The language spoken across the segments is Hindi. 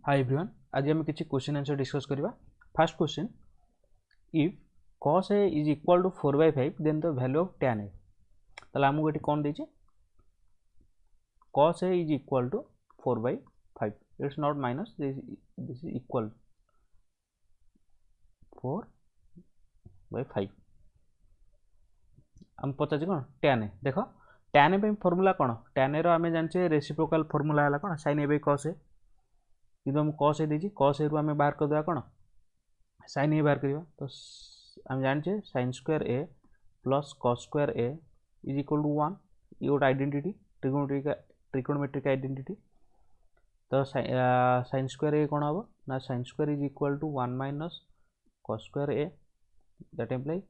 हाय एवरीवन, आज हम किसी क्वेश्चन आंसर डिस्कस करबा। First question, if cos a is equal to 4/5 then the value of tan a। ताले हमको एटी कोन देछि, cos a is equal to 4/5, it's not minus, this is equal 4/5। हम पचाछि कोन tan a। देखो tan a पे फार्मूला कोन, tan a रो हमें जानछे रेसिप्रोकल फार्मूला हला कोन sin a by cos a, किंतु हम cos a देछि, cos a रो हमें बाहर कर देबा कोन sin a बाहर करबा। तो हम जानछे sin square a plus cos square a is equal to 1। ये गोटे आइडेंटिटी, ट्रिगोनोमेट्रिक आइडेंटिटी। तो sin स्क्वायर a कोन हबो ना, sin square is equal to 1 minus cos square a, that imply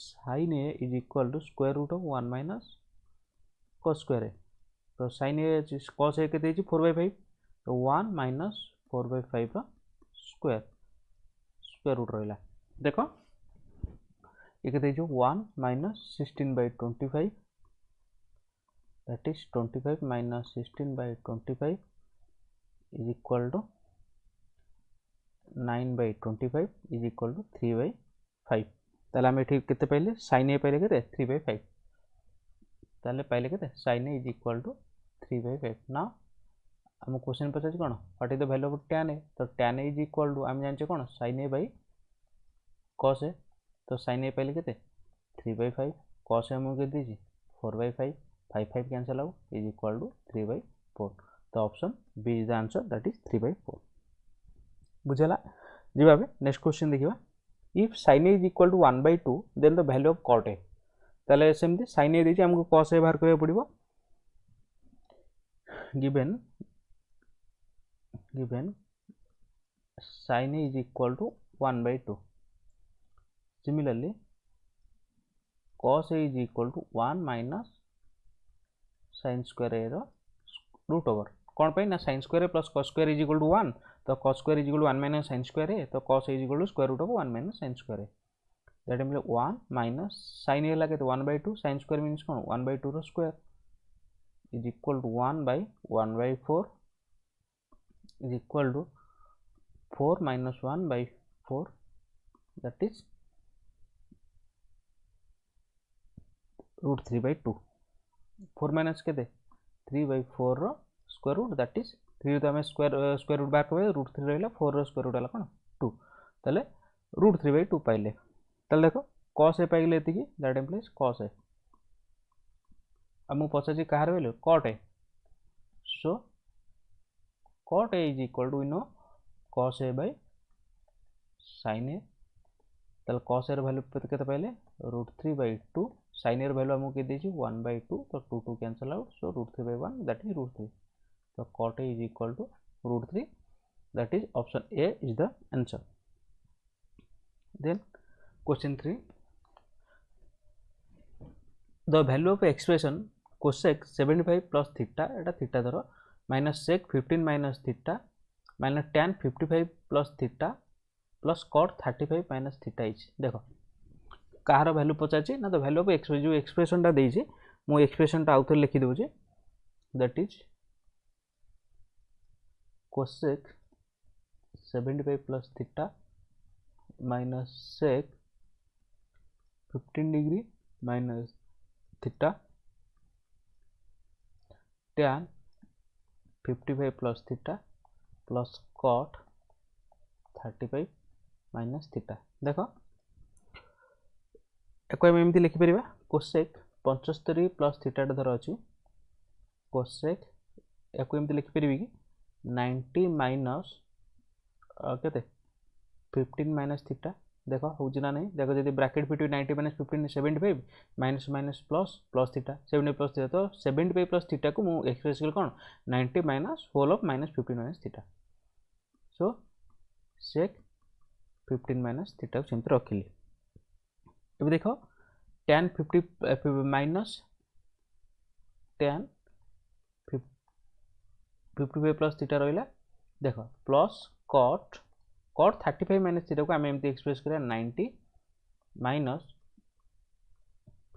sin a is equal to square root of 1 minus cos square a। तो sin a cos a केते 4/5, तो 1 माइनस 4/5 रो स्क्वायर रूट रहिला। देखो ये केते 1 minus 16/25, that is 25 minus 16/25 is equal to 9/25 is equal to 3/5। ताले हम एठी केते पाइले, sin a पाइले केते 3/5, ताले पाइले केते sin a is equal to 3/5। Now हम क्वेश्चन पचाछि कोन, what is the value of tan a। तो tan a is equal to हम जानछे कोन sin a by cos a। तो sin a पाइले केते 3/5, cos a हम के देछि 4/5, 5 cancel out is equal to 3/4। तो option B is the answer, that is 3/4। बुझला जिबा बे नेक्स्ट क्वेश्चन देखिबा। If sin a is equal to 1/2 then the value of cot a। ताले सेमती sin a देछि हमको cos a बाहर करबा पड़िबो। Given sin a is equal to 1/2, similarly cos a is equal to 1 minus sin square a रो रूट ओवर कौन पे ना sin square a plus cos square is equal to 1, तो cos square is equal to 1 minus sin square a, तो cos a is equal to square root of 1 minus sin square a, that means 1 minus sin a लगे तो 1/2, sin square means कौन 1/2 रो square is equal to 1 by 1/4 is equal to 4 minus 1 by 4, that is root 3/2। 4 minus केते 3/4 रो स्क्वायर रूट, दैट इज 3 तो हमें स्क्वायर रूट बाहर करबे, रूट 3 रहला 4 रो स्क्वायर रूट हला कोन 2, तले रूट 3/2 पाइले। तले देखो cos a पाइले एति की, दैट इम्प्लाइज cos a। अब मु पछाची कहार value cot a, so cot a is equal to we know cos a by sin a। तले cos a रो वैल्यू केते पाइले रूट 3/2, sin a रो वैल्यू हमको के देछि 1/2, तो 2 cancel out, so root 3/1 that is root 3। तो cot a is equal to root 3, that is option A is the answer। Then question 3, the value of expression cosec 75 plus theta, Etah theta धरो, minus sec 15 minus theta minus tan 55 plus theta plus cot 35 minus theta is। देखो कहार वैल्यू पचाछि ना, तो वैल्यू ऑफ एक्सप्रेशन जो एक्सप्रेशन टा देछि मु एक्सप्रेशन टा आउथर लिखि देउछि, that is cosec 75 plus theta minus sec 15 degree minus theta tan 55 plus theta plus cot 35 minus theta। देखो एको हम एमती लिखि परिबा, cosec 75 plus theta टा धर अछि, cosec एको एमती लिखि परिबी कि 90 माइनस केते 15 माइनस थीटा। देखो होउछि ना नहीं, देखो जदि ब्रैकेट फिट 90 minus 15 75 minus minus plus plus theta 70 plus theta, तो 75 प्लस थीटा को मु एक्सप्रेस कर कोन 90 minus whole of minus 15 minus theta, so sec 15 minus theta को सेमते रखिली। अब देखो tan 50 minus tan 55 plus theta रहिला, देखो प्लस cot 35 माइनस थीटा को हम एमती एक्सप्रेस करिया 90 माइनस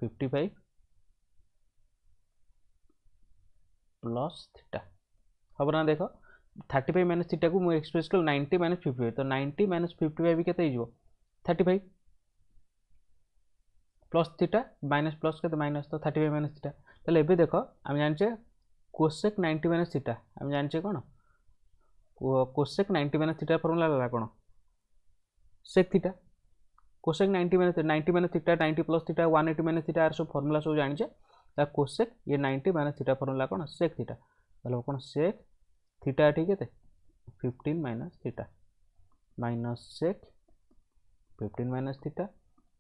55 प्लस थीटा हम ना। देखो 35 माइनस थीटा को मुझे एक्सप्रेस कल 90 माइनस 55 तो 90 माइनस 55 के 35 प्लस थीटा माइनस प्लस के माइनस तो 35 माइनस थीटा ताले एबे देखो हम जानिचे कोसेक 90 माइनस थीटा हम जानिचे कोन कोसेक 90 माइनस थीटा फॉर्मूला ला कोन sec theta cosec 90 minus theta 90 plus theta 180 minus theta आर सब फॉर्मूला सब जानिचे ता कोसेक ये 90 माइनस थीटा फॉर्मूला कोन सेक थीटा ताले कोन सेक थीटा ठीक है 15 minus theta minus sec 15 minus theta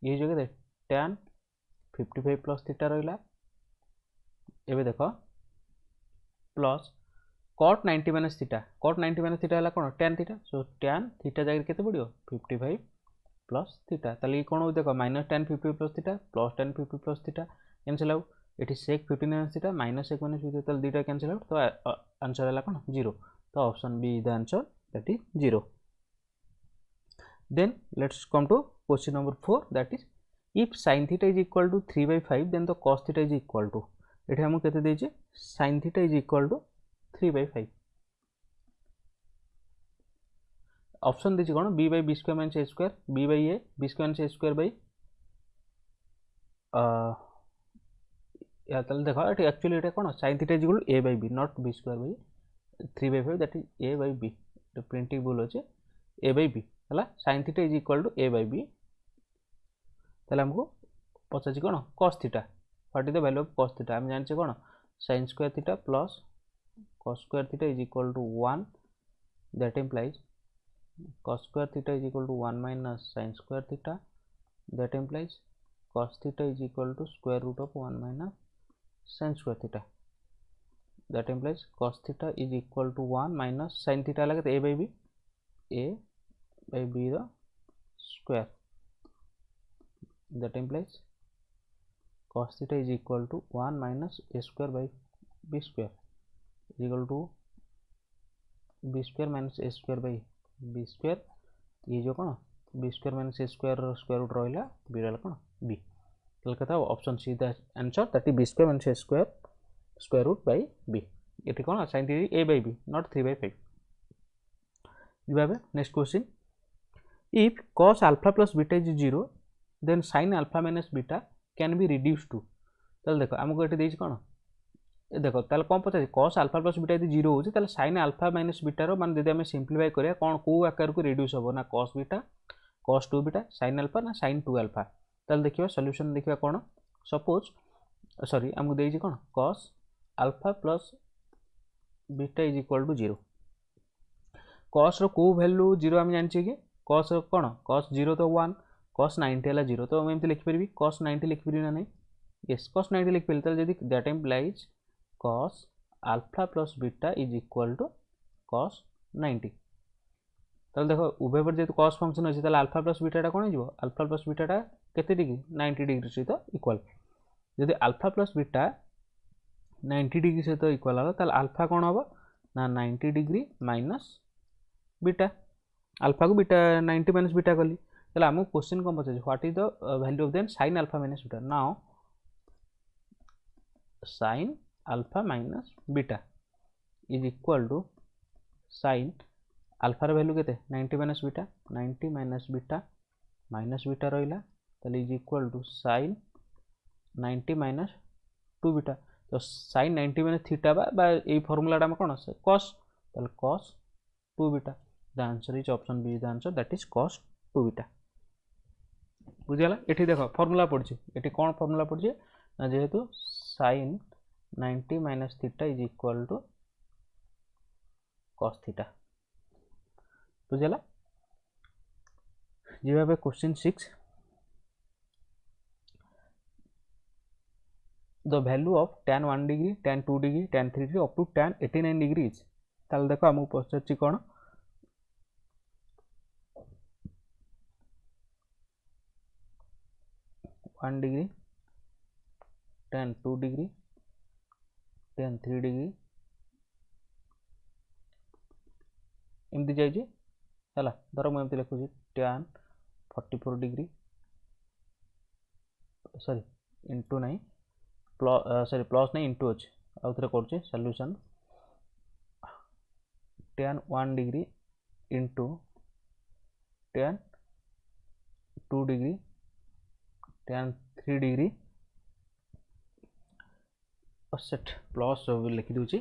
ये जो के tan 55 प्लस थीटा रहा एबे देखो प्लस cot 90 माइनस थीटा है कौन tan theta so tan theta जगह केते पड़ियो 55 प्लस थीटा ताले कोन हो देखो minus tan 50 plus theta plus tan 50 plus theta cancel out eighty sec 15 minus theta minus sec minus 50 ताले दुटा कैंसिल आउट तो आंसर है कौन 0 तो option B is the answer that is 0 then let's come to question number 4 that is if sin theta is equal to 3/5 then the cos theta is equal to एठी हम केते देछि sin theta is equal to 3/5 option देछि कोन b by b square minus a square b by a b square minus a square by या तल देखो एठी actually Etah cone sin theta is equal to a by b not b square by 3/5 that is a by b तो प्रिंटिंग भूल अछि a by b हला sin theta is equal to a by b ताले हमको पचाछि कोन cos theta what is the value of cos theta हम जानछे कोन sin square theta plus cos square theta is equal to 1 that implies cos square theta is equal to 1 minus sin square theta that implies cos theta is equal to square root of 1 minus sin square theta that implies cos theta is equal to 1 minus sin theta लगे a by b the square that implies cos theta is equal to 1 minus a square by b square is equal to b square minus a square by b square ये जो कौन b square minus a square square root रहा b रहा कौन b तो कहता option C the answer that is b square minus a square square root by b ये कौन sin theta a by b not 3/5 जवाब next question if cos alpha plus beta is 0 then sin alpha minus beta can be reduced to ताले देखो हमको एटे देछि कोन ए देखो ताले कोन पचाछि cos alpha plus beta यदि 0 होछि ताले sin alpha minus beta रो मान यदि हम सिंपलीफाई करिया कोन को आकार को रिड्यूस होबो ना cos beta cos 2 beta sin alpha ना sin 2 alpha ताले देखिबा सॉल्यूशन देखिबा कोन सपोज सॉरी हमको देछि कोन cos alpha plus beta is equal to 0 cos रो को वैल्यू 0 हम जानछि कि cos कौन cos 0 तो 1 cos 90 है 0 तो मैं लिख पारि cos 90 लिख पारि ना नहीं yes cos 90 लिख पारि ताले यदि that implies cos alpha plus beta is equal to cos 90 ताले देखो उभय पर जेतु cos फंक्शन अछि ताले alpha plus beta टा कोन हिजो alpha plus beta टा केते डिग्री 90 डिग्री सहित इक्वल यदि alpha plus beta 90 डिग्री सहित इक्वल होला ताले alpha कोन होबो ना 90 डिग्री माइनस बीटा अल्फा को बीटा 90 माइनस बीटा कली ताले हमको क्वेश्चन कोन पछे what is the value of then sin alpha minus beta now sin alpha minus beta is equal to sin alpha रो वैल्यू केते 90 माइनस बीटा रहिला ताले is equal to sin 90 minus 2 beta तो sin 90 माइनस थीटा बा ए फार्मूला टा कोन cos ताले cos 2 beta the answer is option B is the answer that is cos 2 beta बुझियाला एठी देखो फार्मूला पड़छि एठी कोन फार्मूला पड़छि ना जेहेतु sin 90 minus theta is equal to cos theta बुझियाला जे भाबे question 6 the value of tan 1 degree tan 2 degree tan 3 degree up to tan 89 degrees ताले देखो हमको पछछि कोन 1 degree tan 2 degree tan 3 degree एमती जाइए है धर मुझे लिखुची tan 44 degree सॉरी इंटू नहीं सॉरी प्लस नहीं इंटू अच्छे आउ थे कर solution tan 1 degree into tan 2 degree tan 3 degree offset plus लिखि दूची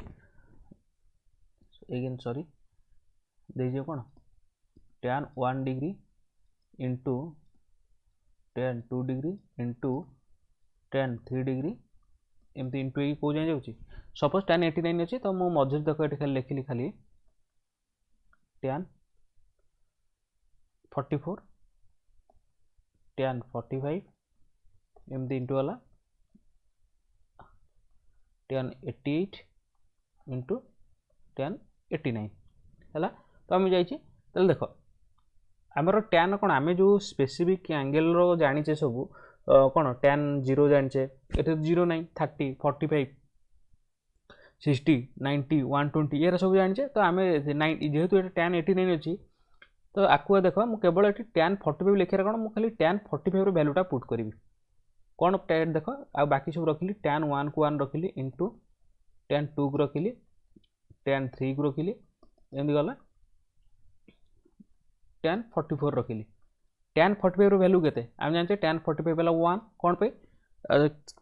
अगेन सॉरी देखिए कौन tan 1 degree into tan 2 degree into tan 3 degree एमती इंटू ए को जाए जाऊँगी सपोज tan 89 अच्छी तो मो मझे देख ये खाली लिखिली खाली tan 44 tan 45 एमती इंटू वाला tan 88 इंटू tan 89 है तो आम जाइए देख आमर tan कौन आम जो स्पेसिफिक एंगल रो जानिचे सब कौन tan 0 जानिचे ये 0 9 30 45 60 90 120 ये सब जानिचे तो आम जेहेतु ये tan 89 अच्छी तो आपको देख मुझे केवल ये tan 45 लिखे कौन मुझे खाली tan 45 वैल्यूटा पुट करी कौन देख आ बाकी सब रखिली tan 1 को 1 रखिली इंटू tan 2 को रखिली tan 3 को रखिली एमती गला tan 44 रखिली tan 45 रो वैल्यू केते आम जानते tan 45 वाला 1 कौन पे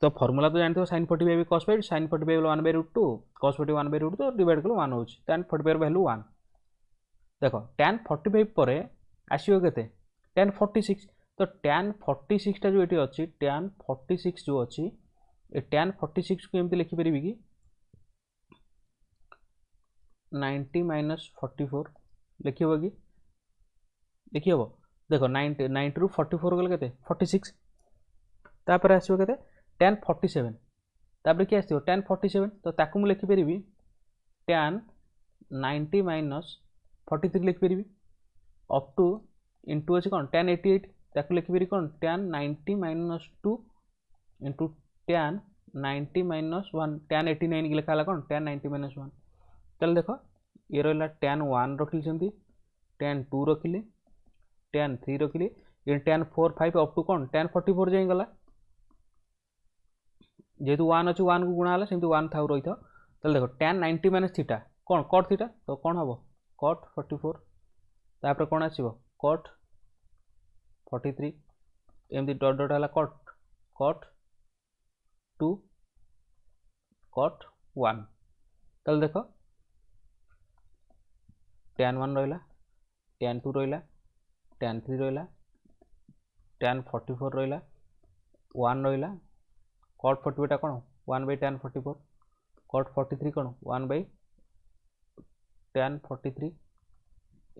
तो फॉर्मूला तो जानते हो sin 45 cos पाई sin 45 वाला 1/√2 cos 45 1/√2 तो डिवाइड कर 1 होची tan 45 वैल्यू 1 देखो tan 45 परे आसीयो केते tan 46 तो tan 46 टा जो एटी अछि tan 46 जो अछि ए tan 46 को एमती लिखि परिबी कि 90 - 44 लिखिबो कि लिखिबो देखो 90 रु 44 गले केते 46 तापर आसीबो केते tan 47 तापर कि आसीबो tan 47 तो ताकू मु लिखि परिबी tan 90 - 43 लिखि परिबी अप टू इनटू अछि कोन tan 88 ताकू लिखि परिबी कोन tan 90 - 2 इनटू tan 90 - 1 tan 89 के लिखा कोन tan 90 - 1 चल देखो ये रहला tan 1 रखिली सेमती tan 2 रखिली tan 3 रखिली ये tan 4 5 अप टू कौन tan 44 जाए गला जेहेतु 1 अच्छी 1 को गुणा सेमती 1 था रही था तो देखो tan 90 माइनस थीटा कौन cot थीटा तो कौन हम cot 44 तापर कौन आसीबो cot 43 एमती डॉट डॉट है cot 2 cot 1 तो देखो tan 1 रहा tan 2 रहा tan 3 रहा tan 44 रहा 1 रहा cot 45 टा कौन 1 by tan 44 cot 43 कौन 1 by tan 43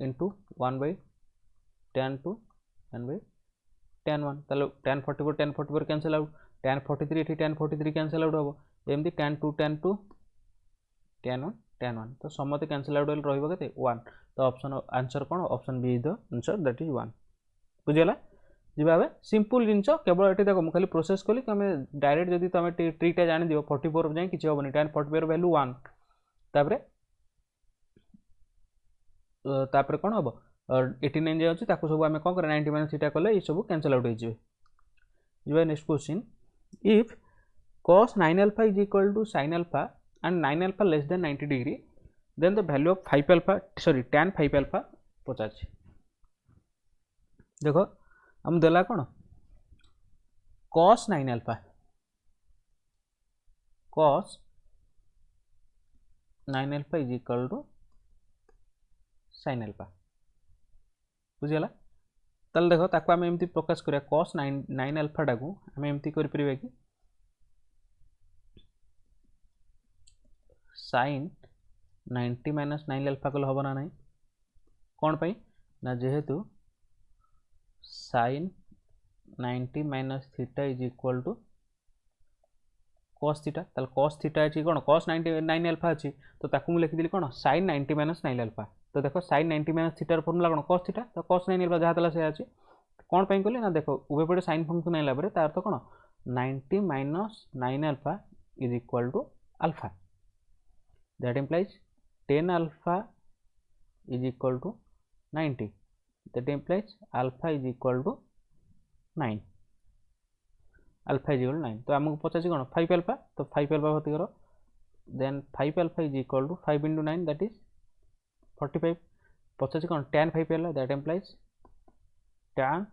into 1 by tan 2 1 by tan 1 Talo tan 44 cancel out tan 43 एठी tan 43 कैंसिल आउट हम एमती tan 2 tan 1 तो समते कैंसिल आउट रहिबो केते 1 तो ऑप्शन आंसर कौन option B is the answer that is 1 बुझिला जीवा सिंपल जिनस केवल ये देखो मुझे खाली प्रोसेस कली तुम डायरेक्ट जब तुम ट्रिकटा जान दिव 44 जाए किसी हेनी tan 45 वैल्यू 1 तापर कौन हम 89 जाए अच्छी सब आम कौन कर 90 माइनस थीटा कले ये सब कैंसिल आउट हो next question if cos 9 alpha is equal to sin alpha and 9 alpha less than 90 degree then the value of 5 alpha sorry tan 5 alpha पचार देखो हम देला कौन cos 9 alpha is equal to sin alpha बुझीगला ताल देखो ताको आम एमती प्रकाश करिया cos 9 alpha टाकू आम एमती करि परिबा कि sin 90 - 9 alpha कल हबो ना नहीं कौन पाई ना जेहेतु sin 90 minus theta is equal to cos theta ताल cos theta अछि कोन cos 9 alpha अछि तो ताकू मु लिखि दिली कोन sin 90 minus 9 alpha तो देखो sin 90 minus theta र फार्मूला कोन cos theta तो cos 9 alpha जहा तला से अछि कोन पई कहले ना देखो उभय पटे sin फंक्शन आइला परे तार तो कोन 90 minus 9 alpha is equal to alpha that implies 10 alpha is equal to 90 that implies alpha is equal to 9 alpha is equal to 9 तो आमको पचासी कौन 5 alpha तो 5 alpha भर्ती करो then 5 alpha is equal to 5 into 9 that is 45 पचास कौन tan 5 है that implies tan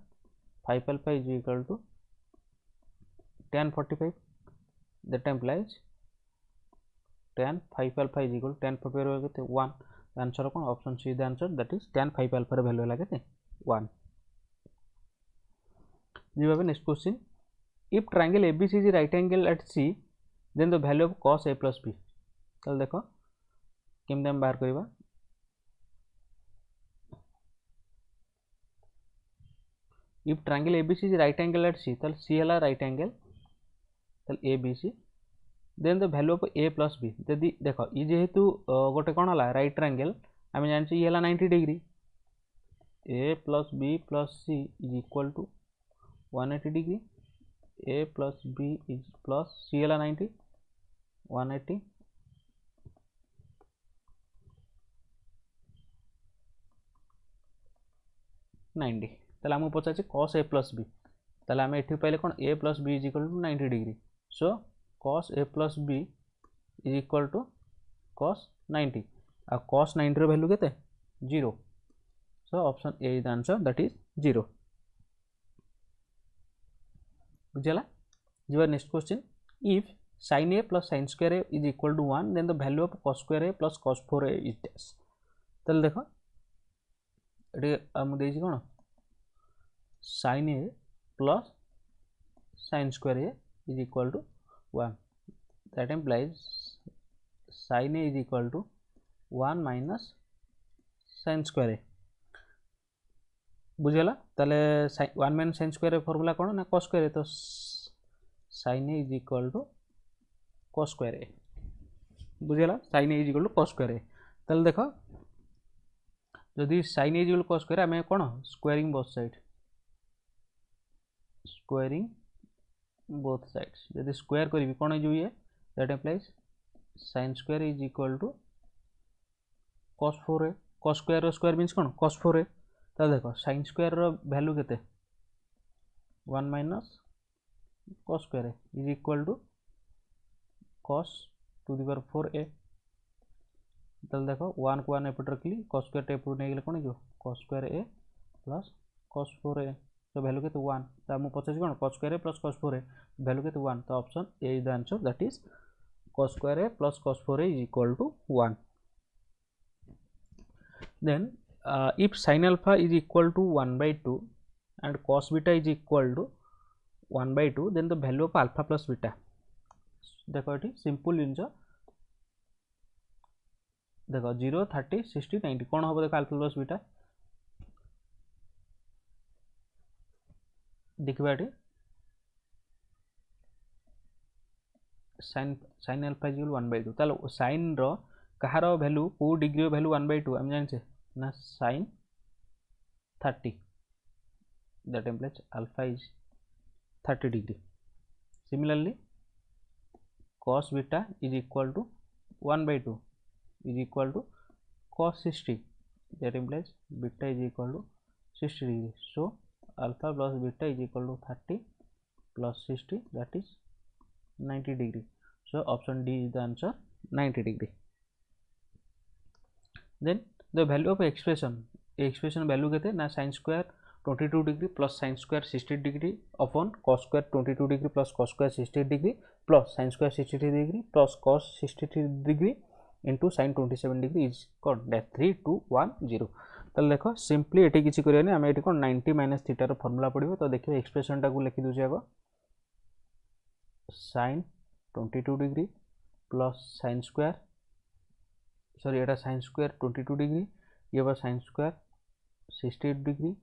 5 alpha is equal to tan 45 that implies tan 5 alpha is equal tan 45 के 1 आंसर कौन option C the answer that is tan 5 alpha रे वैल्यू है के 1 जी बाबा next question if triangle ABC is right angle at C then the value of cos A plus B चल देखो केमते हम बाहर करबा if triangle ABC is right angle at C तल C हला right angle तल ABC then the value of A plus B यदि देखो ये जेहेतु गोटे कौन हला right triangle आम जान ये हला 90 degree A plus B plus C is equal to 180 degree A plus B is plus C है 90 180 90 ताले हमको पचार cos A plus B ताले आम एठी पाइले कौन A plus B is equal to 90 degree so cos A plus B is equal to cos 90 आ cos 90 रो वैल्यू केते 0 so option A is the answer that is 0 बुझला जी next question if sin A plus sin square A is equal to 1 then the value of cos square A plus cos 4A is dash तल देखो एटी हम देछि कोन sin A plus sin square A is equal to 1 that implies sin A is equal to 1 minus sin square A बुझला ताले 1 minus sin square A formula कोन ना cos square A तो sin A is equal to cos square A बुझला sin A is equal to cos square A ताले देखो जदि sin A is equal to cos square आमे कोन स्क्वायरिंग बोथ साइड्स जदि स्क्वायर करी कोन जो ये that implies sin square is equal to cos 4A cos square रो स्क्वायर मींस कोन cos 4A ताले देखो sin square रो वैल्यू केते 1 minus cos square A is equal to cos to the power 4A तल देखो 1 को 1 एपट रखली cos square टे एपट नै गेले कोन जो cos square A plus cos 4A तो वैल्यू केते 1 त हम पचास कोन cos square A plus cos 4A value केते 1 तो option A is the answer that is cos square A plus cos 4A is equal to 1 then if sin alpha is equal to 1 by 2 and cos beta is equal to 1 by 2 then the value of alpha plus beta देखो ये सिंपल जिनस देखो 0 30 60 90 कौन हम देखो अल्फा प्लस बीटा देखा ये sin अल्फा इज 1 by 2 तालो sin रो कहार वैल्यू को डिग्री वैल्यू 1 by 2 हम जाने ना sin 30 that implies alpha is 30 degree similarly cos beta is equal to 1 by 2 is equal to cos 60 that implies beta is equal to 60 degree so alpha plus beta is equal to 30 plus 60 that is 90 degree so option D is the answer 90 degree then the value of expression value केते ना sin square 22 degree plus sin square 60 degree upon cos square 22 degree plus cos square 60 degree plus sin square 60 degree plus cos 60 degree into sin 27 degree is called that 3 2 1 0 तल देखो सिंपली एटी किछि करियानी हम एटी कोन 90 माइनस थीटा रो फार्मूला पडिबो तो देखियो एक्सप्रेशन टा को लिखि दोछि आगो sin 22 degree plus sin square sorry एटा sin square 22 degree ये बा sin square 60 degree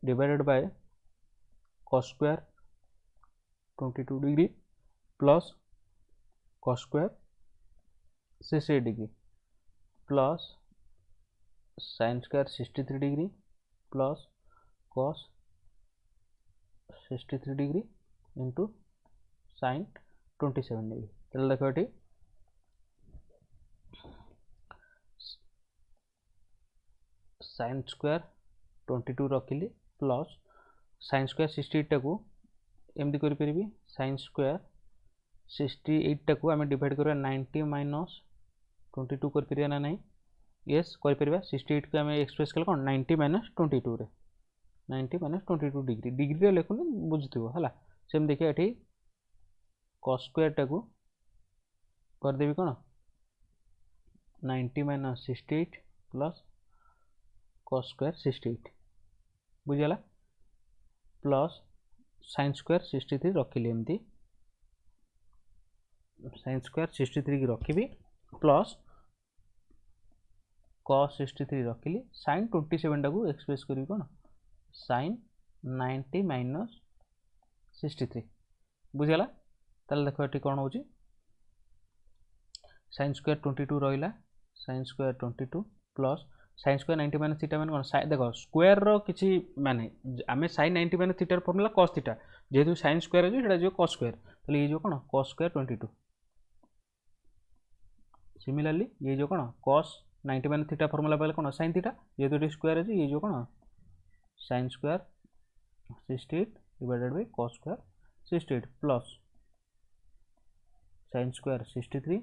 divided by cos square 22 degree plus cos square 60 degree plus sin square 63 degree plus cos 63 degree into sin 27 degree चलो देखो ये sin square 22 रखिली प्लस sin square 68 टाकू एमती करि परिबी sin square 68 टाकू आमे डिवाइड करबा 90 माइनस 22 कर परिया ना नहीं येस कर 68 को आम एक्सप्रेस कले कौन 90 माइनस 22 रे 90 माइनस 22 डिग्री डिग्री लिखुन बुझुव है सेम देखिए ये cos स्क्वायर टाकू करदेवी कौन 90 माइनस 68 प्लस cos स्क्वायर 68 बुझीगला प्लस sin स्क्वायर 63 रखिली एमती sin स्क्वायर 63 की रखी प्लस cos 63 रखिली sin 27 टाकू एक्सप्रेस करी कौन sin 90 माइनस 63 बुझीगला ताले देखो ये कौन हो sin स्क्वायर 22 रहा sin square 22 plus sin square 90 minus theta मान कौन देख स्क्वायर रो किछि माने आमे sin 90 minus theta formula cos theta जेहेतु sin स्क्वायर अछि सेटा जो cos स्क्वायर तले ये जो कौन cos स्क्वायर 22 सिमिलरली ये जो कौन cos 90 माइनस थीटा फॉर्मूला पाले कौन sin थीटा जेहेतु ये स्क्वायर अछि ये जो कौन sin square 68 divided by cos square 68 plus sin square 63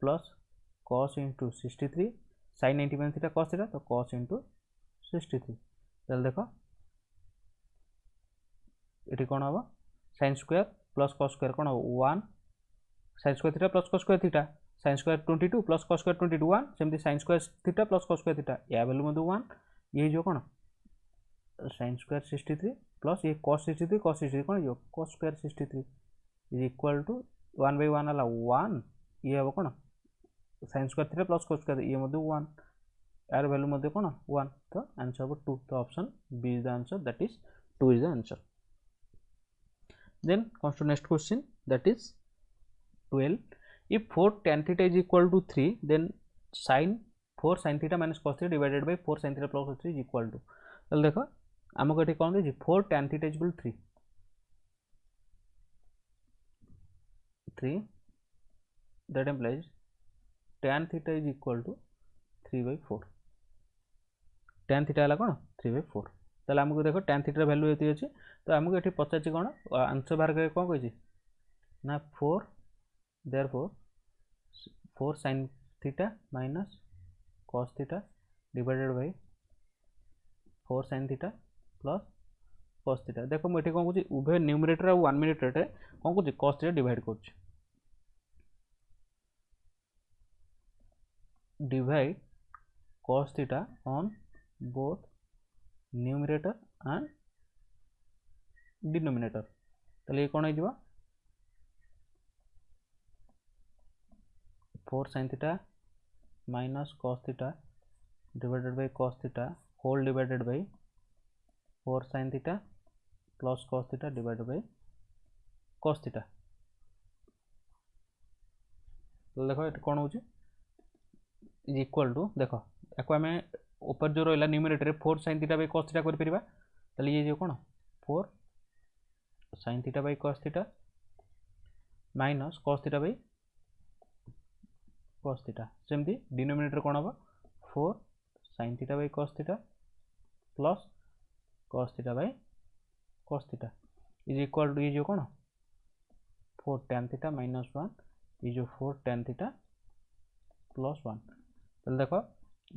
plus cos into 63 sin 90 minus theta cos theta तो cos इंटू 63 चल देखो ये कौन हम sin square plus cos square कौन 1 sin square theta plus cos square theta sin square 22 plus cos square 22 1 सेमती sin square theta plus cos square theta या वैल्यू मध्य 1 ये जो कौन sin स्क्वायर 63 प्लस ये cos 63 कौन जो cos square 63 is equal to 1 by 1 आला 1 ये हम कौन sin square theta plus cos square ये मध्य 1 यार वैल्यू मध्य कौन 1 तो आंसर हम 2 तो option B is the answer that is 2 is the answer then comes to next question that is 12 if 4 tan theta is equal to 3 then sin 4 sin theta minus cos theta divided by 4 sin theta plus cos 3 is equal to तो देखो आमको ये कौन दे 4 tan theta is equal to 3 that implies tan theta is equal to 3 by 4 tan theta है कौन 3 by 4 ताले आमको देखो tan थीटा वैल्यू ये अच्छी तो आमको ये पचार कौन आंसर बाहर कर कौन कही ना 4 therefore 4 sin theta minus cos theta divided by 4 sin theta plus cos theta देखो मुझे कौन कह उभय न्यूमरेटर और 1 मिनट कौन कह cos थीटा डिवाइड कर divide cos theta on both numerator and denominator ताले ये कौन हो 4 sin theta minus cos theta divided by cos theta whole divided by 4 sin theta plus cos theta divided by cos theta तो देखो ये कौन हो इज इक्वल टू देखो याको आम ऊपर जो रहा numerator 4 sin theta by cos theta कर ताले ये जो कौन 4 sin theta by cos theta minus cos theta by cos theta सेमती डिनोमिनेटर कौन हम 4 sin theta by cos theta plus cos theta by cos theta is equal to ये जो कौन 4 tan थीटा माइनस 1 ये जो 4 tan थीटा प्लस 1 तो देखो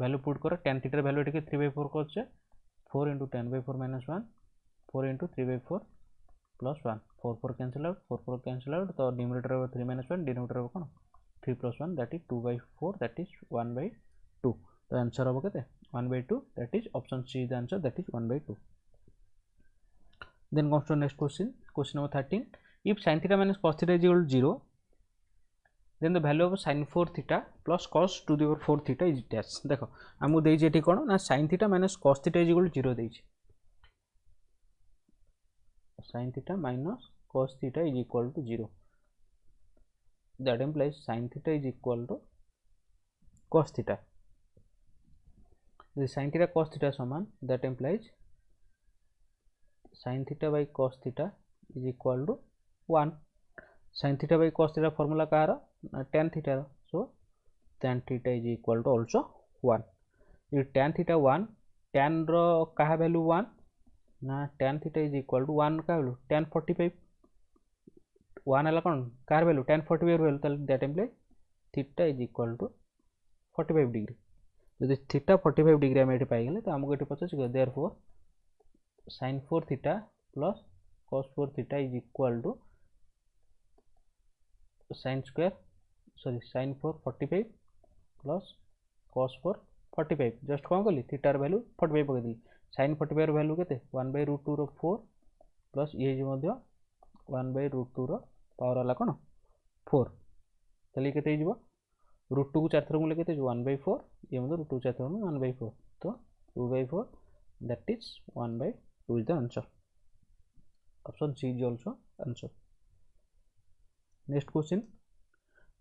वैल्यू पुट करो tan थीटा वैल्यू ये 3 by 4 कर 4 into 10 by 4 minus 1 4 into 3 by 4 plus 1 4 4 cancel out 4 4 cancel out तो न्यूमरेटर 3 माइनस 1 डिनोमिनेटर कौन 3 plus 1 that is 2 by 4 that is 1 by 2 तो आंसर हम के 1 by 2 that is option C is the answer that is 1 by 2 then comes to next question number 13 if sin theta minus cos theta is equal to 0 then the value of sin 4 theta plus cos to the power 4 theta is dash देखो आमको देइछि एठी कोन ना sin theta minus cos theta is equal to 0 देइछि sin theta minus cos theta is equal to 0 that implies sin theta is equal to cos theta the sin theta cos theta समान that implies sin theta by cos theta is equal to 1 sin theta by cos theta formula Kahar tan theta so tan theta is equal to also 1 ये tan theta 1 tan रो कहा वैल्यू 1 ना tan theta is equal to 1 का वैल्यू tan 45 1 है कौन कार value tan 45 value that implies theta is equal to 45 degree जदि थीटा 45 डिग्री आम ये पाइगले तो आमको ये पचार therefore sin 4 theta plus cos 4 थीटा is equal to sin square sin 4 45 plus cos 4 45 just कौन कली थीटार वैल्यू 45 पकईदी sin 45 वैल्यू के 1/√2 4 प्लस ये 1/√2 पावर है कौन 4 चलिए के √2 को 4 थर मूल्य के 1/4 ये √2 को 4 थर 1/4 तो 2/4 that is 1/2 is the answer option C is also answer. Next question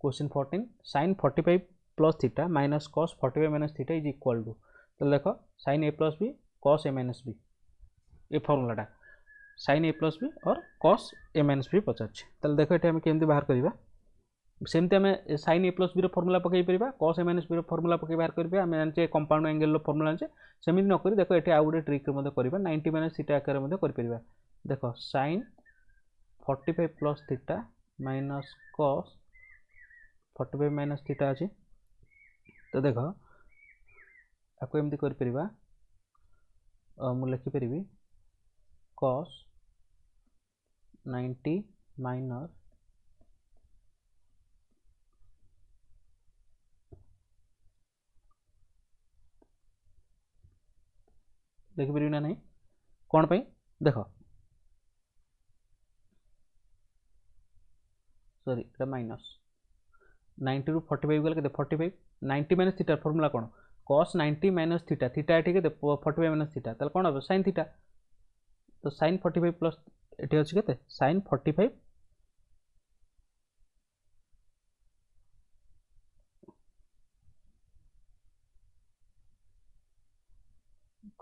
14 sin 45 plus theta minus cos 45 minus theta is equal to तो देख sin a plus B cos a minus B ये फर्मूलाटा sin a प्लस बी और cos a माइनस बी पचार देख ये आम केमती बाहर करवा सेमती आम sin a plus B formula पकई पार cos a minus B formula पकई बाहर करेंगे आम जाने कंपाउंड एंगल फर्मूला जाने सेमती नक देख ये आउ गोटे ट्रिक करवा 90 माइनस थीटा आकार कर देख sin 45 plus theta minus cos 45 minus theta अच्छी तो देख आपको एमती कर लिखिपरि cos 90 माइनस लिखिपरि ना नहीं कौन पे देख सॉरी माइनस 90 रू 45 गले के 45 90 माइनस थीटा फॉर्मूला कौन cos 90 माइनस थीटा थीटा ये के 45 माइनस थीटा ताल कौन हम sin थीटा तो sin 45 प्लस ये अच्छे के sin 45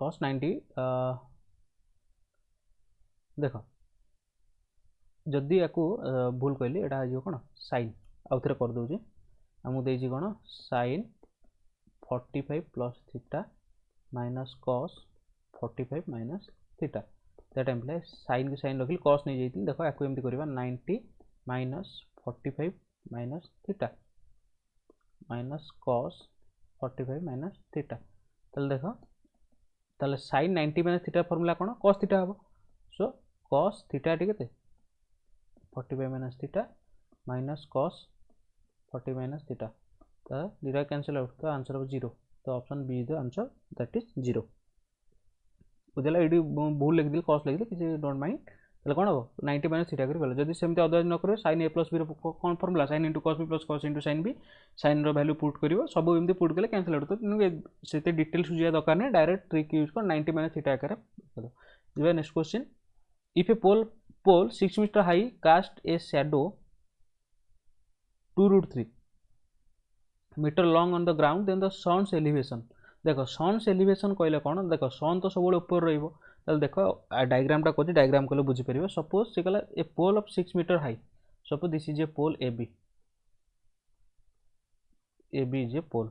cos 90 देख जदि या भूल कहली यहाँ कौन sin आउ थे कर दूसरी आमको देती कौन sin 45 plus theta minus cos 45 minus theta that employ sin की sin रखी cos नहीं जाती देख या एमती करवा 90 minus 45 minus theta minus cos 45 minus theta ताले देख ताले sin 90 माइनस थीटा फॉर्मूला कौन cos थीटा हम सो cos थीटा ये के 45 minus theta minus cos 40 minus theta तो दुटा कैंसिल आउट तो आंसर हम 0 तो option B is the answer that is 0 बुझेगा ये भूल लिखिदी cos लिखिदी किसी डोंट माइंड तो कौन हम 90 माइनस थीटा कर जब सेमती अदरवाइज न करेंगे sin a प्लस बी कौन formula sin into cos B plus cos into sin B sin रो वैल्यू पुट कर सब एमती पुट कले कैंसिल आउट तो से डिटेल सुझा दरकार नहीं डायरेक्ट ट्रिक यूज कर 90 माइनस थीटा आकार next question if a pole 6 metre high cast a shadow 2√3 metre long on the ground then the sun's elevation देख सन्स एलिवेशन कहले कौन देख सन तो सब ऊपर रही देख डायग्रामटा कर डायग्राम कले बुझीपर सपोज से कहला a pole of 6 metre high suppose this is a pole A B is a pole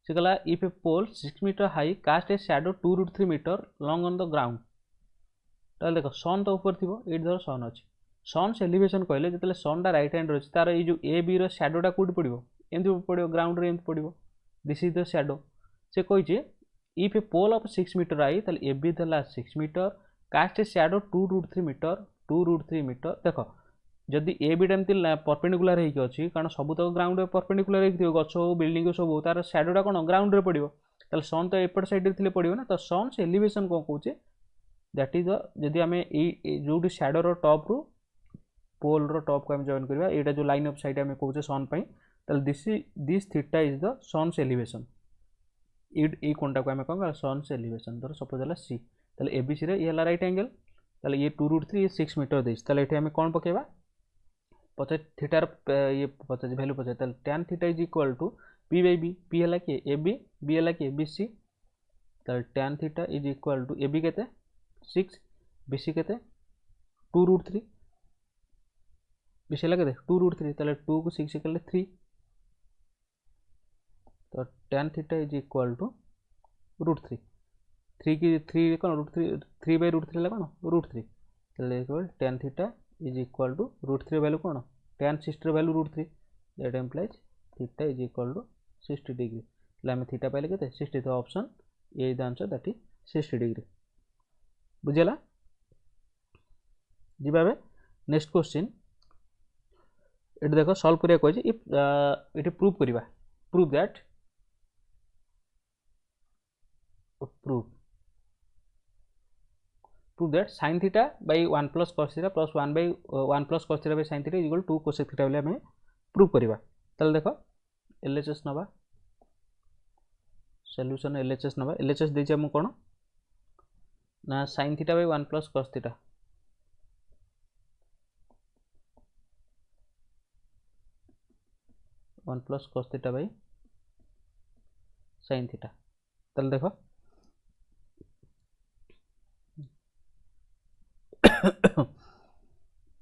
से कहला if a pole 6 metre high cast a shadow 2√3 metre long on the ground ताल देख सन तो ऊपर थी ये धर सन अच्छी सन्स एलिवेशन कहले जो सनटा राइट हैंड रही तार ये ए बी रैडोटा कौटी पड़ो एमती पड़ो ग्राउंड रे एमती पड़ो दिस इज द शैडो से कही if a pole of 6 metre high ताल ए बी था 6 metre cast a shadow 2√3 metre देख जदि ए बीटा एमती परपेंडिकुलर होगी अच्छी कारण सब तो ग्राउंड परपेंडिकुलर होती गछ हो बिल्डिंग सब तार शैडोटा कौन ग्राउंड रे पड़ो ताल सन तो एपट साइड थे पड़ो ना तो सन्स एलिवेशन कौन कौचे दैट इज जदि आम जो शैडोर टॉप रू पोल रो टॉप को आम जॉइन करवा यहाँ जो लाइन ऑफ साइड आम कहे सन पर this theta is the sun's elevation ये कोणटा को आम कौन सन्स एलिवेशन धर सपोज है सी ताल ए बी सी ये राइट एंगल ताल ये 2√3 ये 6 मीटर देश ताल ये आम कौन पकेबा पचास थीटार ये पचास वैल्यू पचास ताल tan theta is equal to P by B P है कि ए बी है कि ए बी सी ताल tan theta is equal to A B के 6 बी सी के 2√3 बीसी लगे 2√3 ताले 2 को 6 कले 3 तो tan theta is equal to √3 3 की 3 कौन √3 कौन √3 ताले equal tan theta is equal to √3 value कौन tan 60 value √3 that implies theta is equal to 60 degree आम थीटा पाइले के 60 तो option A is the answer that is 60 degree बुझेला जी भावे नेक्स्ट क्वेश्चन इट देखो सॉल्व करिया कहछि इफ इट प्रूव करिवा prove that prove that sin theta by 1 plus cos theta plus 1 by 1 plus cos theta by sin theta is equal to 2 cosec theta बोले हमें प्रूव करिवा तले देखो LHS नबा सॉल्यूशन LHS नबा LHS देछि हम कोन ना sin theta by 1 plus cos theta 1 plus cos theta by sin theta तले देखो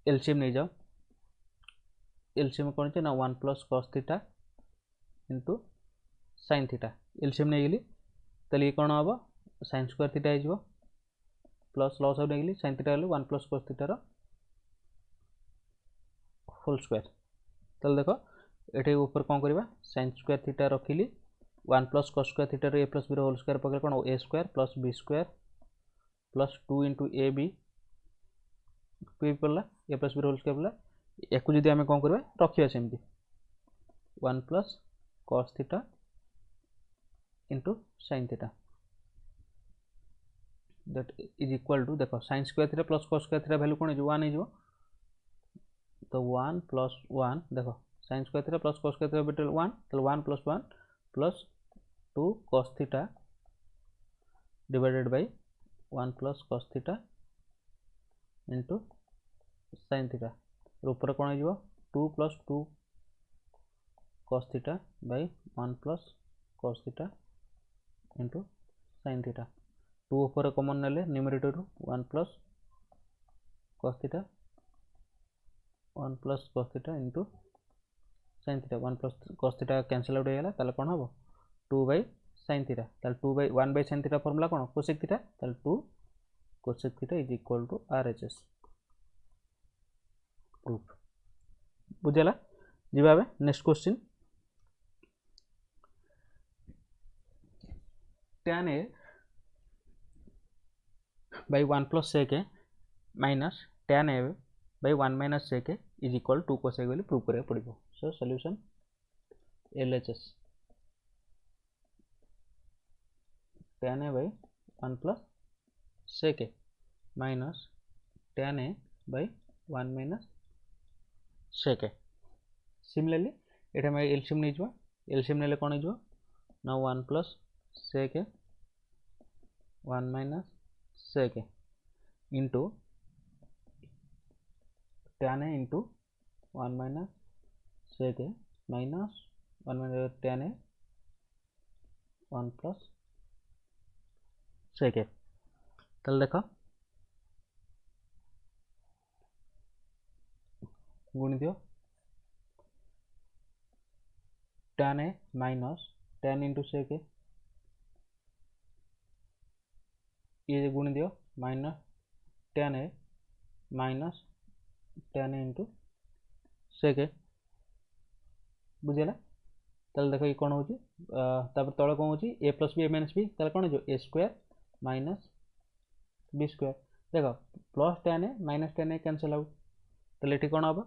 एलसीएम नहीं जाओ एलसीएम कौन है ना 1 plus cos theta into sine theta LCM नहीं गली तले ये कौन हम साइन स्क्वायर थीटा हो प्लस लॉस आउट नहीं गली साइन थीटा गली 1 plus cos theta whole square तले देखो ये ऊपर कौन करवा साइन स्क्वायर थीटा रखिली 1 plus cos square theta a plus b whole square पकड़ कौन a square plus B square plus 2 into a b पड़ा a plus b whole square पड़ा या जदि आम कौन करवा रखा सेमती 1 plus cos theta into sine theta that is equal to देखो sine square theta plus cos square theta value कौन हो 1 हो तो 1 प्लस 1 देखो sine square theta plus cos square theta बेटर 1 तो 1 plus 2 cos theta divided by 1 plus cos theta into sine theta ऊपर कौन हो 2 plus 2 cos theta by 1 plus cos theta into sine theta 2 ऊपर कॉमन नेले numerator 1 plus cos theta 1 plus cos theta into sine theta 1 plus cos theta cancel out होगा ताले कौन हम 2 बाय साइन थीटा ताले 2 by 1 by sine theta formula कौन कोसेक थीटा ताले 2 cosec theta is equal to RHS proof बुझेला जी भावे next question tan a by 1 plus sec a minus tan a by 1 minus sec a is equal to cosec वाली प्रूव करिया पड़िबो so solution LHS tan a by 1 plus sec a minus tan a by 1 minus sec a similarly एटा हम एलसीएम नहीं जवा एलसीएम नेले कोन जवा ना 1 plus sec a 1 minus sec a into tan a into 1 minus sec a minus 1 minus tan a 1 plus sec a तल देखो गुण दियो tan a minus tan into sec a ये गुण दियो minus tan a minus tan a into sec a बुझेला तल देखो ये कौन होची तब तले कौन होची a plus b a minus b तले कौन जो a square minus b square देखो plus tan a minus tan a cancel out तले एठी कौन होबा